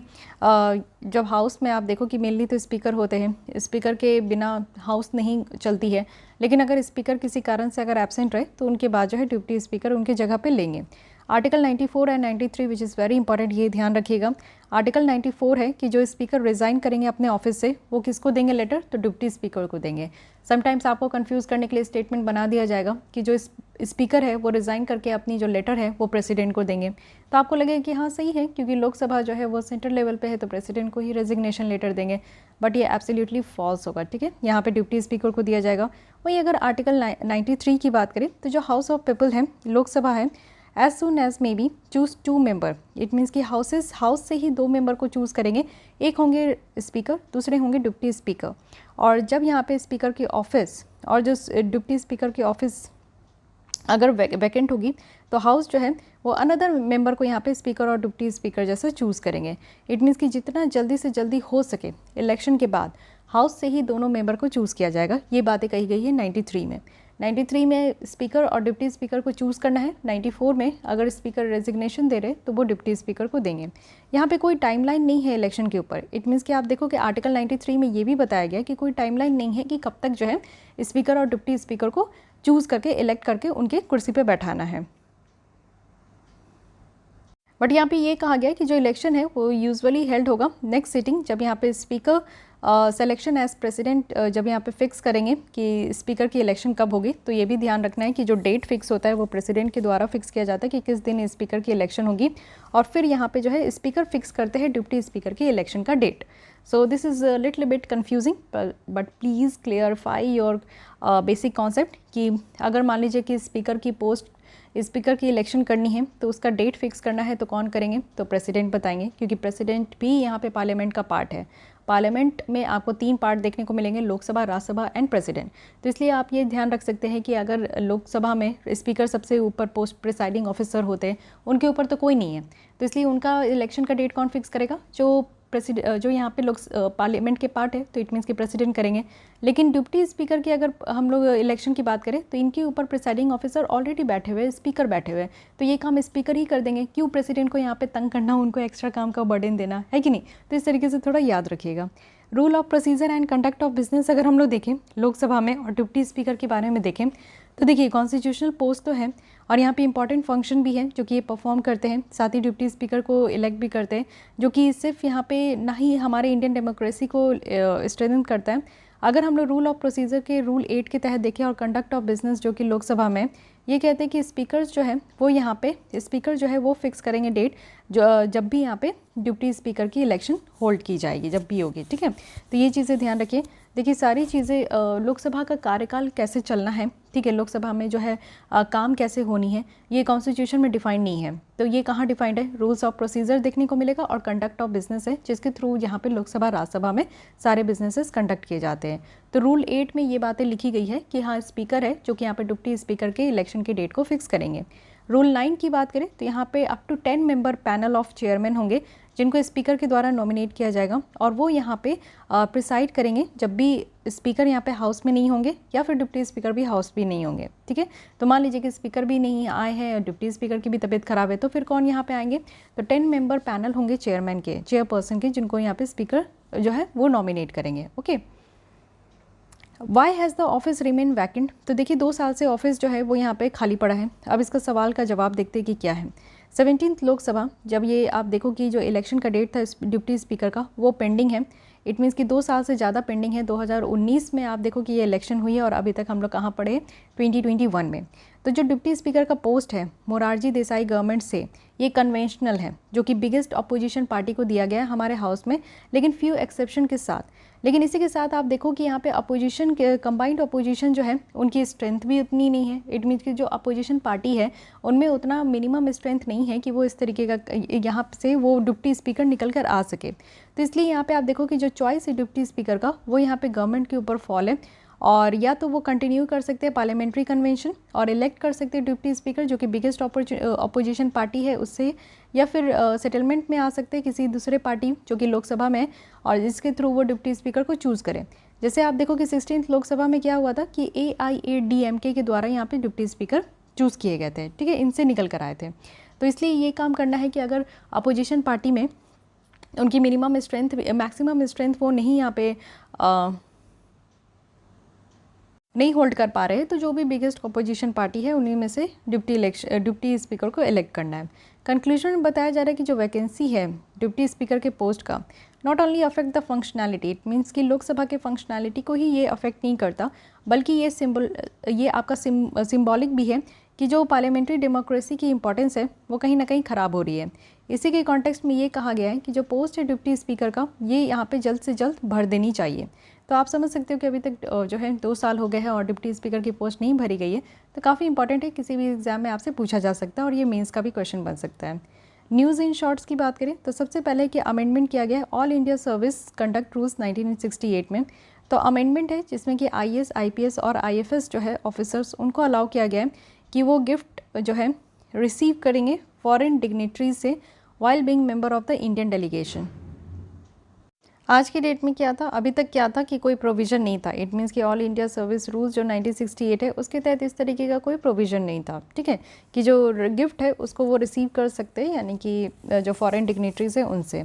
जब हाउस में आप देखो कि मेनली तो स्पीकर होते हैं, स्पीकर के बिना हाउस नहीं चलती है, लेकिन अगर स्पीकर किसी कारण से अगर एब्सेंट रहे तो उनके बाद जो है डिप्टी स्पीकर उनके जगह पे लेंगे। Article 94 and 93 which is very important, ये ध्यान रखिएगा। आर्टिकल 94 है कि जो स्पीकर रिज़ाइन करेंगे अपने ऑफिस से वो किसको देंगे लेटर, तो डिप्टी स्पीकर को देंगे। समटाइम्स आपको कंफ्यूज करने के लिए स्टेटमेंट बना दिया जाएगा कि जो स्पीकर है वो रिज़ाइन करके अपनी जो लेटर है वो प्रेसिडेंट को देंगे, तो आपको लगेगा कि हाँ सही है क्योंकि लोकसभा जो है वो सेंट्रल लेवल पे है तो प्रेसिडेंट को ही रेजिग्नेशन लेटर देंगे, बट ये एब्सोल्युटली फॉल्स होगा, ठीक है। यहाँ पे डिप्टी स्पीकर को दिया जाएगा। वहीं अगर आर्टिकल 93 की बात करें तो जो हाउस ऑफ पीपल है, लोकसभा है, as soon as may be choose 2 member, it means कि हाउस से ही 2 मेंबर को चूज़ करेंगे, एक होंगे स्पीकर, दूसरे होंगे डिप्टी स्पीकर। और जब यहाँ पे स्पीकर की ऑफिस और जो डिप्टी स्पीकर की ऑफिस अगर वैकेंट होगी तो हाउस जो है वो अनदर मेंबर को यहाँ पे स्पीकर और डिप्टी स्पीकर जैसे चूज़ करेंगे। इट मीन्स कि जितना जल्दी से जल्दी हो सके इलेक्शन के बाद हाउस से ही दोनों मेंबर को चूज़ किया जाएगा। ये बातें कही गई है 93 में। 93 में स्पीकर और डिप्टी स्पीकर को चूज़ करना है, 94 में अगर स्पीकर रेजिग्नेशन दे रहे तो वो डिप्टी स्पीकर को देंगे। यहाँ पे कोई टाइमलाइन नहीं है इलेक्शन के ऊपर। इट मीन्स कि आप देखो कि आर्टिकल 93 में ये भी बताया गया कि कोई टाइमलाइन नहीं है कि कब तक जो है स्पीकर और डिप्टी स्पीकर को चूज़ करके इलेक्ट करके उनके कुर्सी पे बैठाना है। बट यहाँ पे ये कहा गया कि जो इलेक्शन है वो यूजुअली हेल्ड होगा नेक्स्ट सिटिंग, जब यहाँ पे स्पीकर सिलेक्शन एज प्रेसिडेंट जब यहाँ पे फिक्स करेंगे कि स्पीकर की इलेक्शन कब होगी, तो ये भी ध्यान रखना है कि जो डेट फिक्स होता है वो प्रेसिडेंट के द्वारा फिक्स किया जाता है कि किस दिन स्पीकर की इलेक्शन होगी, और फिर यहाँ पे जो है स्पीकर फिक्स करते हैं डिप्टी स्पीकर की इलेक्शन का date. So this is little bit confusing, but please clarify your basic concept कि अगर मान लीजिए कि स्पीकर की पोस्ट स्पीकर की इलेक्शन करनी है तो उसका डेट फिक्स करना है तो कौन करेंगे, तो प्रेसिडेंट बताएंगे, क्योंकि प्रेसिडेंट भी यहाँ पे पार्लियामेंट का पार्ट है। पार्लियामेंट में आपको 3 पार्ट देखने को मिलेंगे, लोकसभा, राज्यसभा एंड प्रेसिडेंट। तो इसलिए आप ये ध्यान रख सकते हैं कि अगर लोकसभा में स्पीकर सबसे ऊपर पोस्ट प्रिसाइडिंग ऑफिसर होते हैं, उनके ऊपर तो कोई नहीं है, तो इसलिए उनका इलेक्शन का डेट कौन फिक्स करेगा? जो यहाँ पे लोग पार्लियामेंट के पार्ट है, तो इट मीन्स कि प्रेसिडेंट करेंगे। लेकिन डिप्टी स्पीकर की अगर हम लोग इलेक्शन की बात करें तो इनके ऊपर प्रिसाइडिंग ऑफिसर ऑलरेडी बैठे हुए हैं, स्पीकर बैठे हुए हैं, तो ये काम स्पीकर ही कर देंगे। क्यों प्रेसिडेंट को यहाँ पे तंग करना, उनको एक्स्ट्रा काम का बर्डन देना, है कि नहीं? तो इस तरीके से थोड़ा याद रखिएगा। Rule of procedure and conduct of business अगर हम लोग देखें लोकसभा में और डिप्टी स्पीकर के बारे में देखें तो देखिए कॉन्स्टिट्यूशनल पोस्ट तो है और यहाँ पे इंपॉर्टेंट फंक्शन भी है जो कि ये परफॉर्म करते हैं, साथ ही डिप्टी स्पीकर को इलेक्ट भी करते हैं, जो कि सिर्फ यहाँ पे ना ही हमारे इंडियन डेमोक्रेसी को स्ट्रेंथन करता है। अगर हम लोग रूल ऑफ प्रोसीजर के रूल 8 के तहत देखें और कंडक्ट ऑफ बिजनेस जो कि लोकसभा में, ये कहते हैं कि स्पीकर्स जो है वो यहाँ पे स्पीकर जो है वो फिक्स करेंगे डेट जो जब भी यहाँ पे डिप्टी स्पीकर की इलेक्शन होल्ड की जाएगी, जब भी होगी, ठीक है। तो ये चीज़ें ध्यान रखिए। देखिए सारी चीज़ें लोकसभा का कार्यकाल कैसे चलना है, ठीक है, लोकसभा में जो है काम कैसे होनी है, ये कॉन्स्टिट्यूशन में डिफाइंड नहीं है। तो ये कहाँ डिफाइंड है? रूल्स ऑफ प्रोसीजर देखने को मिलेगा और कंडक्ट ऑफ बिजनेस है, जिसके थ्रू यहाँ पे लोकसभा राज्यसभा में सारे बिजनेसेस कंडक्ट किए जाते हैं। तो रूल 8 में ये बातें लिखी गई है कि हाँ स्पीकर है जो कि यहाँ पे डिप्टी स्पीकर के इलेक्शन के डेट को फिक्स करेंगे। रूल 9 की बात करें तो यहाँ पे up to 10 member panel of chairman होंगे जिनको स्पीकर के द्वारा नॉमिनेट किया जाएगा और वो यहाँ पे प्रिसाइड करेंगे जब भी स्पीकर यहाँ पे हाउस में नहीं होंगे या फिर डिप्टी स्पीकर भी हाउस भी नहीं होंगे, ठीक है। तो मान लीजिए कि स्पीकर भी नहीं आए हैं और डिप्टी स्पीकर की भी तबीयत खराब है, तो फिर कौन यहाँ पे आएंगे? तो 10 मेंबर पैनल होंगे चेयरमैन के, चेयरपर्सन के, जिनको यहाँ पे स्पीकर जो है वो नॉमिनेट करेंगे। Okay, why has the office remain vacant? तो देखिए 2 साल से ऑफिस जो है वो यहाँ पे खाली पड़ा है। अब इसका सवाल का जवाब देखते हैं कि क्या है। 17th लोकसभा, जब ये आप देखो कि जो इलेक्शन का डेट था डिप्टी स्पीकर का वो पेंडिंग है, इट मीन्स कि 2 साल से ज़्यादा पेंडिंग है। 2019 में आप देखो कि ये इलेक्शन हुई है और अभी तक हम लोग कहाँ पड़े? 2021 में। तो जो डिप्टी स्पीकर का पोस्ट है मोरारजी देसाई गवर्नमेंट से, ये कन्वेंशनल है जो कि बिगेस्ट अपोजिशन पार्टी को दिया गया है हमारे हाउस में, लेकिन फ्यू एक्सेप्शन के साथ। लेकिन इसी के साथ आप देखो कि यहाँ पे अपोजिशन के कंबाइंड अपोजिशन जो है उनकी स्ट्रेंथ भी उतनी नहीं है। इट मीन्स कि जो अपोजिशन पार्टी है उनमें उतना मिनिमम स्ट्रेंथ नहीं है कि वो इस तरीके का यहाँ से वो डिप्टी स्पीकर निकल कर आ सके। तो इसलिए यहाँ पे आप देखो कि जो चॉइस है डिप्टी स्पीकर का वो यहाँ पे गवर्नमेंट के ऊपर फॉल है, और या तो वो कंटिन्यू कर सकते हैं पार्लियामेंट्री कन्वेंशन और इलेक्ट कर सकते हैं डिप्टी स्पीकर जो कि बिगेस्ट अपोजिशन पार्टी है उससे, या फिर सेटलमेंट में आ सकते हैं किसी दूसरे पार्टी जो कि लोकसभा में और जिसके थ्रू वो डिप्टी स्पीकर को चूज़ करें। जैसे आप देखो कि 16th लोकसभा में क्या हुआ था कि AIADMK के द्वारा यहाँ पे डिप्टी स्पीकर चूज़ किए गए थे, ठीक है, इनसे निकल कर आए थे। तो इसलिए ये काम करना है कि अगर अपोजिशन पार्टी में उनकी मिनिमम स्ट्रेंथ मैक्सिमम स्ट्रेंथ वो नहीं यहाँ पे नहीं होल्ड कर पा रहे हैं, तो जो भी बिगेस्ट अपोजिशन पार्टी है उन्हीं में से डिप्टी स्पीकर को इलेक्ट करना है। कंक्लूजन में बताया जा रहा है कि जो वैकेंसी है डिप्टी स्पीकर के पोस्ट का not only affect the functionality, it means कि लोकसभा के फंक्शनैलिटी को ही ये अफेक्ट नहीं करता, बल्कि ये आपका सिम्बॉलिक भी है कि जो पार्लियामेंट्री डेमोक्रेसी की इंपॉर्टेंस है वो कहीं ना कहीं ख़राब हो रही है। इसी के कॉन्टेक्स्ट में ये कहा गया है कि जो पोस्ट है डिप्टी स्पीकर का ये यहाँ पे जल्द से जल्द भर देनी चाहिए। तो आप समझ सकते हो कि अभी तक जो है 2 साल हो गए हैं और डिप्टी स्पीकर की पोस्ट नहीं भरी गई है, तो काफ़ी इंपॉर्टेंट है, किसी भी एग्जाम में आपसे पूछा जा सकता है और ये मेंस का भी क्वेश्चन बन सकता है। न्यूज़ इन शॉर्ट्स की बात करें तो सबसे पहले कि अमेंडमेंट किया गया है all India service conduct rules 1968 में। तो अमेंडमेंट है जिसमें कि IAS IPS और IFS जो है ऑफिसर्स उनको अलाउ किया गया है कि वो गिफ्ट जो है रिसीव करेंगे फॉरेन डिग्नेटरीज से while being member of the Indian delegation. आज की डेट में क्या था, अभी तक क्या था कि कोई प्रोविज़न नहीं था। इट मीन्स कि ऑल इंडिया सर्विस रूल्स जो 1968 है उसके तहत इस तरीके का कोई प्रोविज़न नहीं था, ठीक है, कि जो गिफ्ट है उसको वो रिसीव कर सकते हैं, यानी कि जो फॉरेन डिग्नेटरीज हैं उनसे।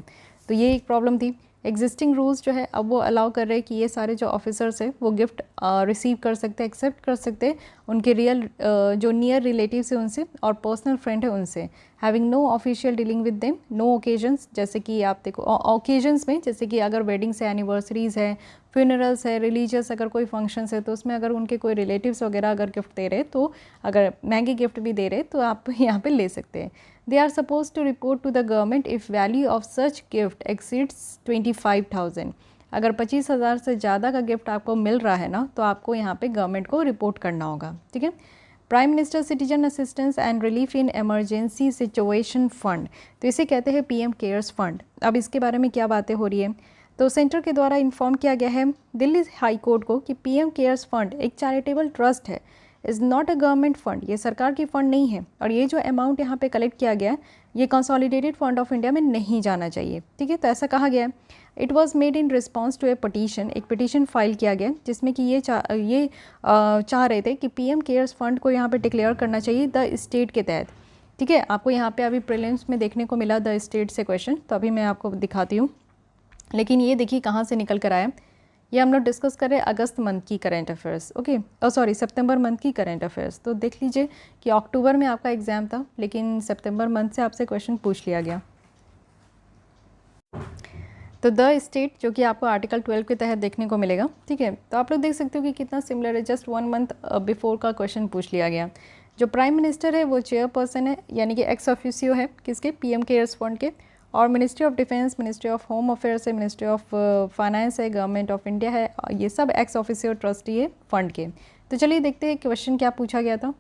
तो ये एक प्रॉब्लम थी। एग्जिस्टिंग रूल्स जो है अब वो अलाउ कर रहे हैं कि ये सारे जो ऑफिसर्स हैं वो गिफ्ट रिसीव कर सकते हैं, एक्सेप्ट कर सकते हैं उनके रियल जो नियर रिलेटिव्स हैं उनसे और पर्सनल फ्रेंड है उनसे, having no official dealing with them, no occasions, जैसे कि आप देखो ओकेजन्स में जैसे कि अगर वेडिंग्स है, एनिवर्सरीज़ है, फ्यूनरल्स है, रिलीजियस अगर कोई फंक्शंस है तो उसमें अगर उनके कोई रिलेटिव्स वगैरह अगर गिफ्ट दे रहे तो अगर महंगे गिफ्ट भी दे रहे तो आप यहाँ पे ले सकते हैं। They are supposed to report to the government if value of such gift exceeds 25,000। अगर 25,000 से ज़्यादा का गिफ्ट आपको मिल रहा है ना तो आपको यहाँ पे गवर्नमेंट को रिपोर्ट करना होगा, ठीक है। Prime minister citizen assistance and relief in emergency situation fund, तो इसे कहते हैं PM केयर्स फंड। अब इसके बारे में क्या बातें हो रही है, तो सेंटर के द्वारा इन्फॉर्म किया गया है दिल्ली हाई कोर्ट को कि पीएम केयर्स फंड एक चैरिटेबल ट्रस्ट है, is not a government fund, ये सरकार की फ़ंड नहीं है, और ये जो अमाउंट यहाँ पे कलेक्ट किया गया है ये कंसोलिडेटेड फंड ऑफ इंडिया में नहीं जाना चाहिए। ठीक है, तो ऐसा कहा गया है। It was made in response to a petition, एक पिटीशन फाइल किया गया जिसमें कि ये चाह रहे थे कि पीएम केयर्स फंड को यहाँ पे डिक्लेयर करना चाहिए द स्टेट के तहत। ठीक है, आपको यहाँ पे अभी प्रीलिम्स में देखने को मिला द स्टेट से क्वेश्चन, तो अभी मैं आपको दिखाती हूँ। लेकिन ये देखिए कहाँ से निकल कर आया। ये हम लोग डिस्कस कर रहे हैं अगस्त मंथ की करंट अफेयर्स, ओके, और सॉरी सितंबर मंथ की करंट अफेयर्स। तो देख लीजिए कि अक्टूबर में आपका एग्ज़ाम था, लेकिन सितंबर मंथ से आपसे क्वेश्चन पूछ लिया गया। तो द स्टेट जो कि आपको आर्टिकल 12 के तहत देखने को मिलेगा। ठीक है, तो आप लोग देख सकते हो कि कितना सिमिलर है, जस्ट 1 मंथ बिफोर का क्वेश्चन पूछ लिया गया। जो प्राइम मिनिस्टर है वो चेयरपर्सन है, यानी कि एक्स ऑफिसियो है किसके, पीएम केयर्स फंड के, और ministry of defence, ministry of home affairs है, मिनिस्ट्री ऑफ फाइनेंस है, गवर्नमेंट ऑफ इंडिया है, ये सब एक्स ऑफिसियो ट्रस्टी है फंड के। तो चलिए देखते हैं क्वेश्चन क्या पूछा गया था।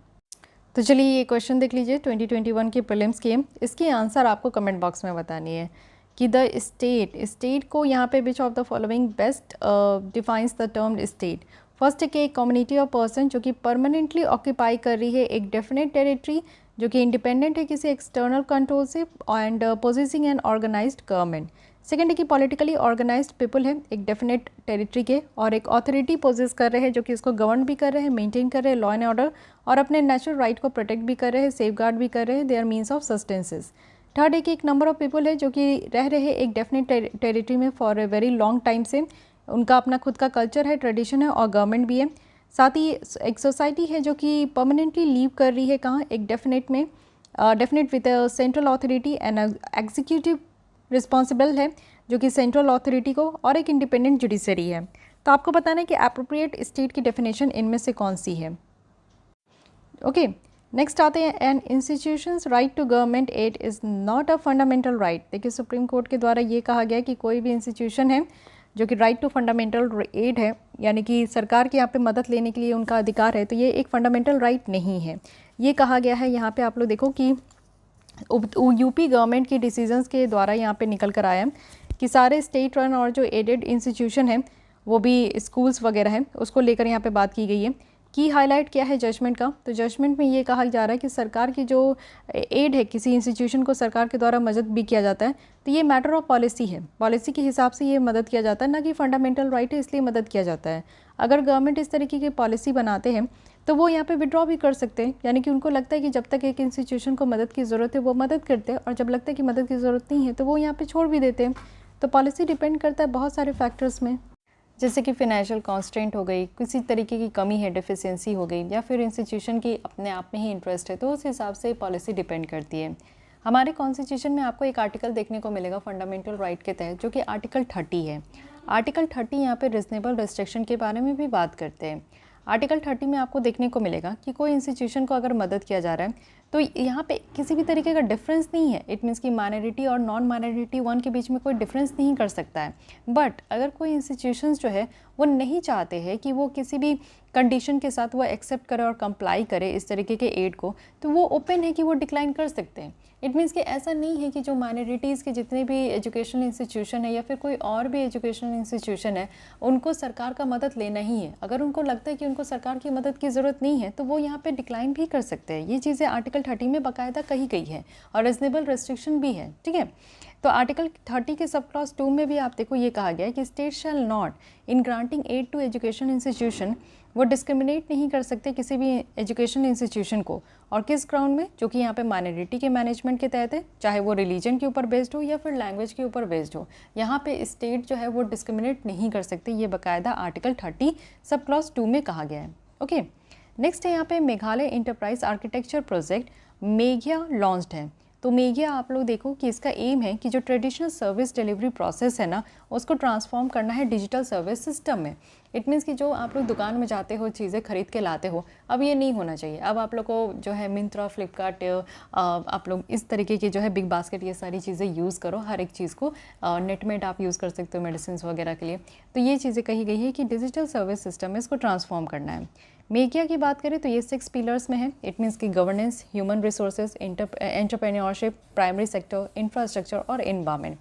तो चलिए ये क्वेश्चन देख लीजिए 2021 के प्रीलिम्स के, इसकी आंसर आपको कमेंट बॉक्स में बतानी है कि द स्टेट को यहाँ पे which of the following best defines the term state. First है कि एक कम्युनिटी ऑफ पर्सन जो कि परमानेंटली ऑक्यूपाई कर रही है एक डेफिनेट टेरिटरी, जो कि इंडिपेंडेंट है किसी एक्सटर्नल कंट्रोल से, and possessing an organised government. Second है कि पॉलिटिकली ऑर्गेनाइज्ड पीपल है एक डेफिनेट टेरिटरी के, और एक अथॉरिटी पोजेस कर रहे हैं जो कि इसको गवर्न भी कर रहे हैं, मेंटेन कर रहे हैं लॉ एंड ऑर्डर, और अपने नेचुरल राइट को प्रोटेक्ट भी कर रहे हैं, सेफ गार्ड भी कर रहे हैं, देयर मीन्स ऑफ सस्टेंसेस। थर्ड है कि एक नंबर ऑफ पीपल है जो कि रह रहे हैं एक डेफिनेट टेरिटरी में for a very long time से, उनका अपना खुद का कल्चर है, ट्रेडिशन है, और गवर्नमेंट भी है। साथ ही एक सोसाइटी है जो कि परमानेंटली लीव कर रही है कहाँ, एक डेफिनेट में, definite with central authority and executive responsible है जो कि सेंट्रल अथॉरिटी को, और एक इंडिपेंडेंट जुडिशरी है। तो आपको बताना है कि अप्रोप्रिएट स्टेट की डेफिनेशन इनमें से कौन सी है। ओके, नेक्स्ट आते हैं, an institutions right to government aid is not a fundamental right. देखिए सुप्रीम कोर्ट के द्वारा ये कहा गया कि कोई भी इंस्टीट्यूशन है जो कि राइट टू फंडामेंटल एड है, यानी कि सरकार के यहाँ पे मदद लेने के लिए उनका अधिकार है, तो ये एक फंडामेंटल राइट नहीं है। ये कहा गया है यहाँ पे, आप लोग देखो कि यूपी गवर्नमेंट के डिसीजंस के द्वारा यहाँ पे निकल कर आया कि सारे स्टेट रन और जो एडेड इंस्टीट्यूशन है वो भी स्कूल्स वगैरह हैं उसको लेकर यहाँ पे बात की गई है। की हाईलाइट क्या है जजमेंट का, तो जजमेंट में ये कहा जा रहा है कि सरकार की जो एड है किसी इंस्टीट्यूशन को सरकार के द्वारा मदद भी किया जाता है, तो ये मैटर ऑफ पॉलिसी है, पॉलिसी के हिसाब से ये मदद किया जाता है, ना कि फंडामेंटल राइट है इसलिए मदद किया जाता है। अगर गवर्नमेंट इस तरीके की पॉलिसी बनाते हैं तो वो यहाँ पे विड्रॉ भी कर सकते हैं, यानी कि उनको लगता है कि जब तक एक इंस्टीट्यूशन को मदद की ज़रूरत है वो मदद करते हैं, और जब लगता है कि मदद की ज़रूरत नहीं है तो वो यहाँ पे छोड़ भी देते हैं। तो पॉलिसी डिपेंड करता है बहुत सारे फैक्टर्स में, जैसे कि फिनेंशियल कॉन्स्ट्रेंट हो गई, किसी तरीके की कमी है, डेफिशिएंसी हो गई, या फिर इंस्टीट्यूशन की अपने आप में ही इंटरेस्ट है, तो उस हिसाब से पॉलिसी डिपेंड करती है। हमारे कॉन्स्टिट्यूशन में आपको एक आर्टिकल देखने को मिलेगा फंडामेंटल राइट के तहत, जो कि आर्टिकल 30 है। आर्टिकल 30 यहाँ पे रिजनेबल रेस्ट्रिक्शन के बारे में भी बात करते हैं। आर्टिकल 30 में आपको देखने को मिलेगा कि कोई इंस्टीट्यूशन को अगर मदद किया जा रहा है तो यहाँ पे किसी भी तरीके का डिफरेंस नहीं है। इट मीन्स कि माइनॉरिटी और नॉन माइनॉरिटी वन के बीच में कोई डिफरेंस नहीं कर सकता है। बट अगर कोई इंस्टीट्यूशंस जो है वो नहीं चाहते हैं कि वो किसी भी कंडीशन के साथ वो एक्सेप्ट करे और कंप्लाई करे इस तरीके के एड को, तो वो ओपन है कि वो डिक्लाइन कर सकते हैं। इट मीन्स कि ऐसा नहीं है कि जो माइनॉरिटीज़ के जितने भी एजुकेशनल इंस्टीट्यूशन है या फिर कोई और भी एजुकेशनल इंस्टीट्यूशन है उनको सरकार का मदद लेना ही है। अगर उनको लगता है कि उनको सरकार की मदद की ज़रूरत नहीं है तो वो यहाँ पे डिक्लाइन भी कर सकते हैं। ये चीज़ें आर्टिकल 30 में बाकायदा कही गई है और रीजनेबल रेस्ट्रिक्शन भी है। ठीक है, तो आर्टिकल 30 के सब क्लॉज 2 में भी आप देखो ये कहा गया है कि state shall not in granting aid to education institution, वो डिस्क्रिमिनेट नहीं कर सकते किसी भी एजुकेशन इंस्टीट्यूशन को, और किस ग्राउंड में, जो कि यहाँ पे माइनॉरिटी के मैनेजमेंट के तहत है, चाहे वो रिलीजन के ऊपर बेस्ड हो या फिर लैंग्वेज के ऊपर बेस्ड हो, यहाँ पे स्टेट जो है वो डिस्क्रिमिनेट नहीं कर सकते। ये बाकायदा आर्टिकल 30 सब क्लॉज 2 में कहा गया है। ओके, नेक्स्ट है यहाँ पे Meghalaya enterprise architecture project MeghEA launched है। तो मेघिया आप लोग देखो कि इसका एम है कि जो ट्रेडिशनल सर्विस डिलीवरी प्रोसेस है ना उसको ट्रांसफॉर्म करना है डिजिटल सर्विस सिस्टम में। इट मीन्स कि जो आप लोग दुकान में जाते हो चीज़ें खरीद के लाते हो, अब ये नहीं होना चाहिए। अब आप लोग को जो है मिंत्रा, फ्लिपकार्ट, आप लोग इस तरीके की जो है बिग बास्केट, ये सारी चीज़ें यूज़ करो। हर एक चीज़ को नेटमेट आप यूज़ कर सकते हो मेडिसिन वगैरह के लिए। तो ये चीज़ें कही गई है कि डिजिटल सर्विस सिस्टम में इसको ट्रांसफॉर्म करना है। मेघिया की बात करें तो ये 6 पिलर्स में है। इट मीन्स कि governance, human resources, entrepreneurship, primary sector, infrastructure और एनवायरमेंट।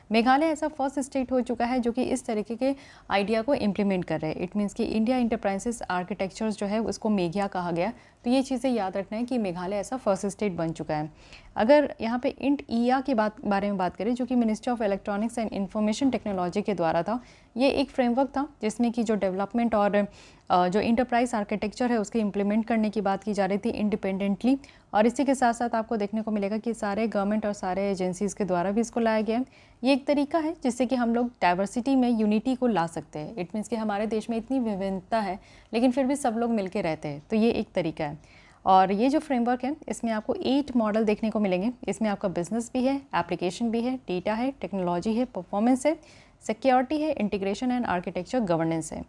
मेघालय ऐसा फर्स्ट स्टेट हो चुका है जो कि इस तरीके के आइडिया को इम्प्लीमेंट कर रहे हैं। इट मीन्स कि इंडिया इंटरप्राइजेस आर्किटेक्चर्स जो है उसको मेघिया कहा गया। तो ये चीज़ें याद रखना है कि मेघालय ऐसा फर्स्ट स्टेट बन चुका है। अगर यहाँ पे इंट ईया के बारे में बात करें, जो कि ministry of electronics and information technology के द्वारा था, ये एक फ्रेमवर्क था जिसमें कि जो डेवलपमेंट और जो इंटरप्राइज आर्किटेक्चर है उसके इम्प्लीमेंट करने की बात की जा रही थी इंडिपेंडेंटली। और इसी के साथ साथ आपको देखने को मिलेगा कि सारे गवर्नमेंट और सारे एजेंसीज़ के द्वारा भी इसको लाया गया है। ये एक तरीका है जिससे कि हम लोग डाइवर्सिटी में यूनिटी को ला सकते हैं। इट मीन्स कि हमारे देश में इतनी विभिन्नता है लेकिन फिर भी सब लोग मिलके रहते हैं, तो ये एक तरीका है। और ये जो फ्रेमवर्क है इसमें आपको 8 मॉडल देखने को मिलेंगे। इसमें आपका बिजनेस भी है, एप्लीकेशन भी है, डेटा है, टेक्नोलॉजी है, परफॉर्मेंस है, सिक्योरिटी है, इंटीग्रेशन एंड आर्किटेक्चर गवर्नेंस है।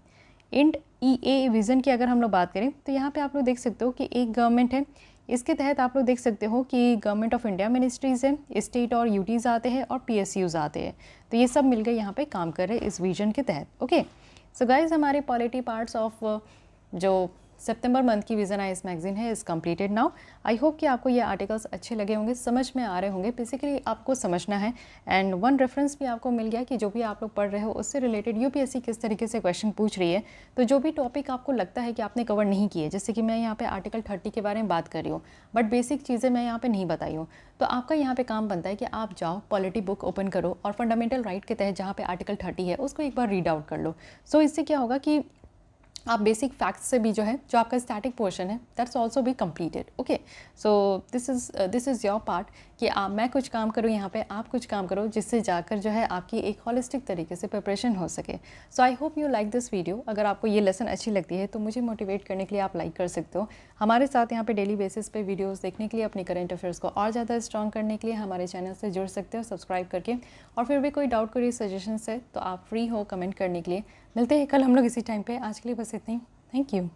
इंड EA विज़न की अगर हम लोग बात करें तो यहाँ पे आप लोग देख सकते हो कि एक गवर्नमेंट है, इसके तहत आप लोग देख सकते हो कि गवर्नमेंट ऑफ इंडिया मिनिस्ट्रीज़ है, स्टेट और यूटीज़ आते हैं और PSUs आते हैं। तो ये सब मिलकर यहाँ पे काम कर रहे हैं इस विजन के तहत। ओके, सो गाइज हमारे पॉलिटी पार्ट्स ऑफ जो सितंबर मंथ की विजन आइज मैगजीन है is completed now. I hope कि आपको ये आर्टिकल्स अच्छे लगे होंगे, समझ में आ रहे होंगे। बेसिकली आपको समझना है एंड वन रेफरेंस भी आपको मिल गया कि जो भी आप लोग पढ़ रहे हो उससे रिलेटेड UPSC किस तरीके से क्वेश्चन पूछ रही है। तो जो भी टॉपिक आपको लगता है कि आपने कवर नहीं किए, जैसे कि मैं यहाँ पे आर्टिकल 30 के बारे में बात कर रही हूँ बट बेसिक चीज़ें मैं यहाँ पे नहीं बताई हूँ, तो आपका यहाँ पे काम बनता है कि आप जाओ पॉलिटी बुक ओपन करो और फंडामेंटल राइट के तहत जहाँ पे आर्टिकल 30 है उसको एक बार रीड आउट कर लो। सो इससे क्या होगा कि आप बेसिक फैक्ट्स से भी जो है जो आपका स्टैटिक पोर्शन है दैट्स ऑल्सो भी completed. Okay, so this is your part कि मैं कुछ काम करूँ यहाँ पे, आप कुछ काम करो, जिससे जाकर जो है आपकी एक होलिस्टिक तरीके से प्रिपरेशन हो सके। So I hope you like this video. अगर आपको ये लेसन अच्छी लगती है तो मुझे मोटिवेट करने के लिए आप लाइक कर सकते हो। हमारे साथ यहाँ पे डेली बेसिस पे वीडियोस देखने के लिए, अपनी करंट अफेयर्स को और ज़्यादा स्ट्रॉन्ग करने के लिए हमारे चैनल से जुड़ सकते हो सब्सक्राइब करके। और फिर भी कोई डाउट, कोई सजेशंस है तो आप फ्री हो कमेंट करने के लिए। मिलते हैं कल हम लोग इसी टाइम पे। आज के लिए बस इतना ही। Thank you.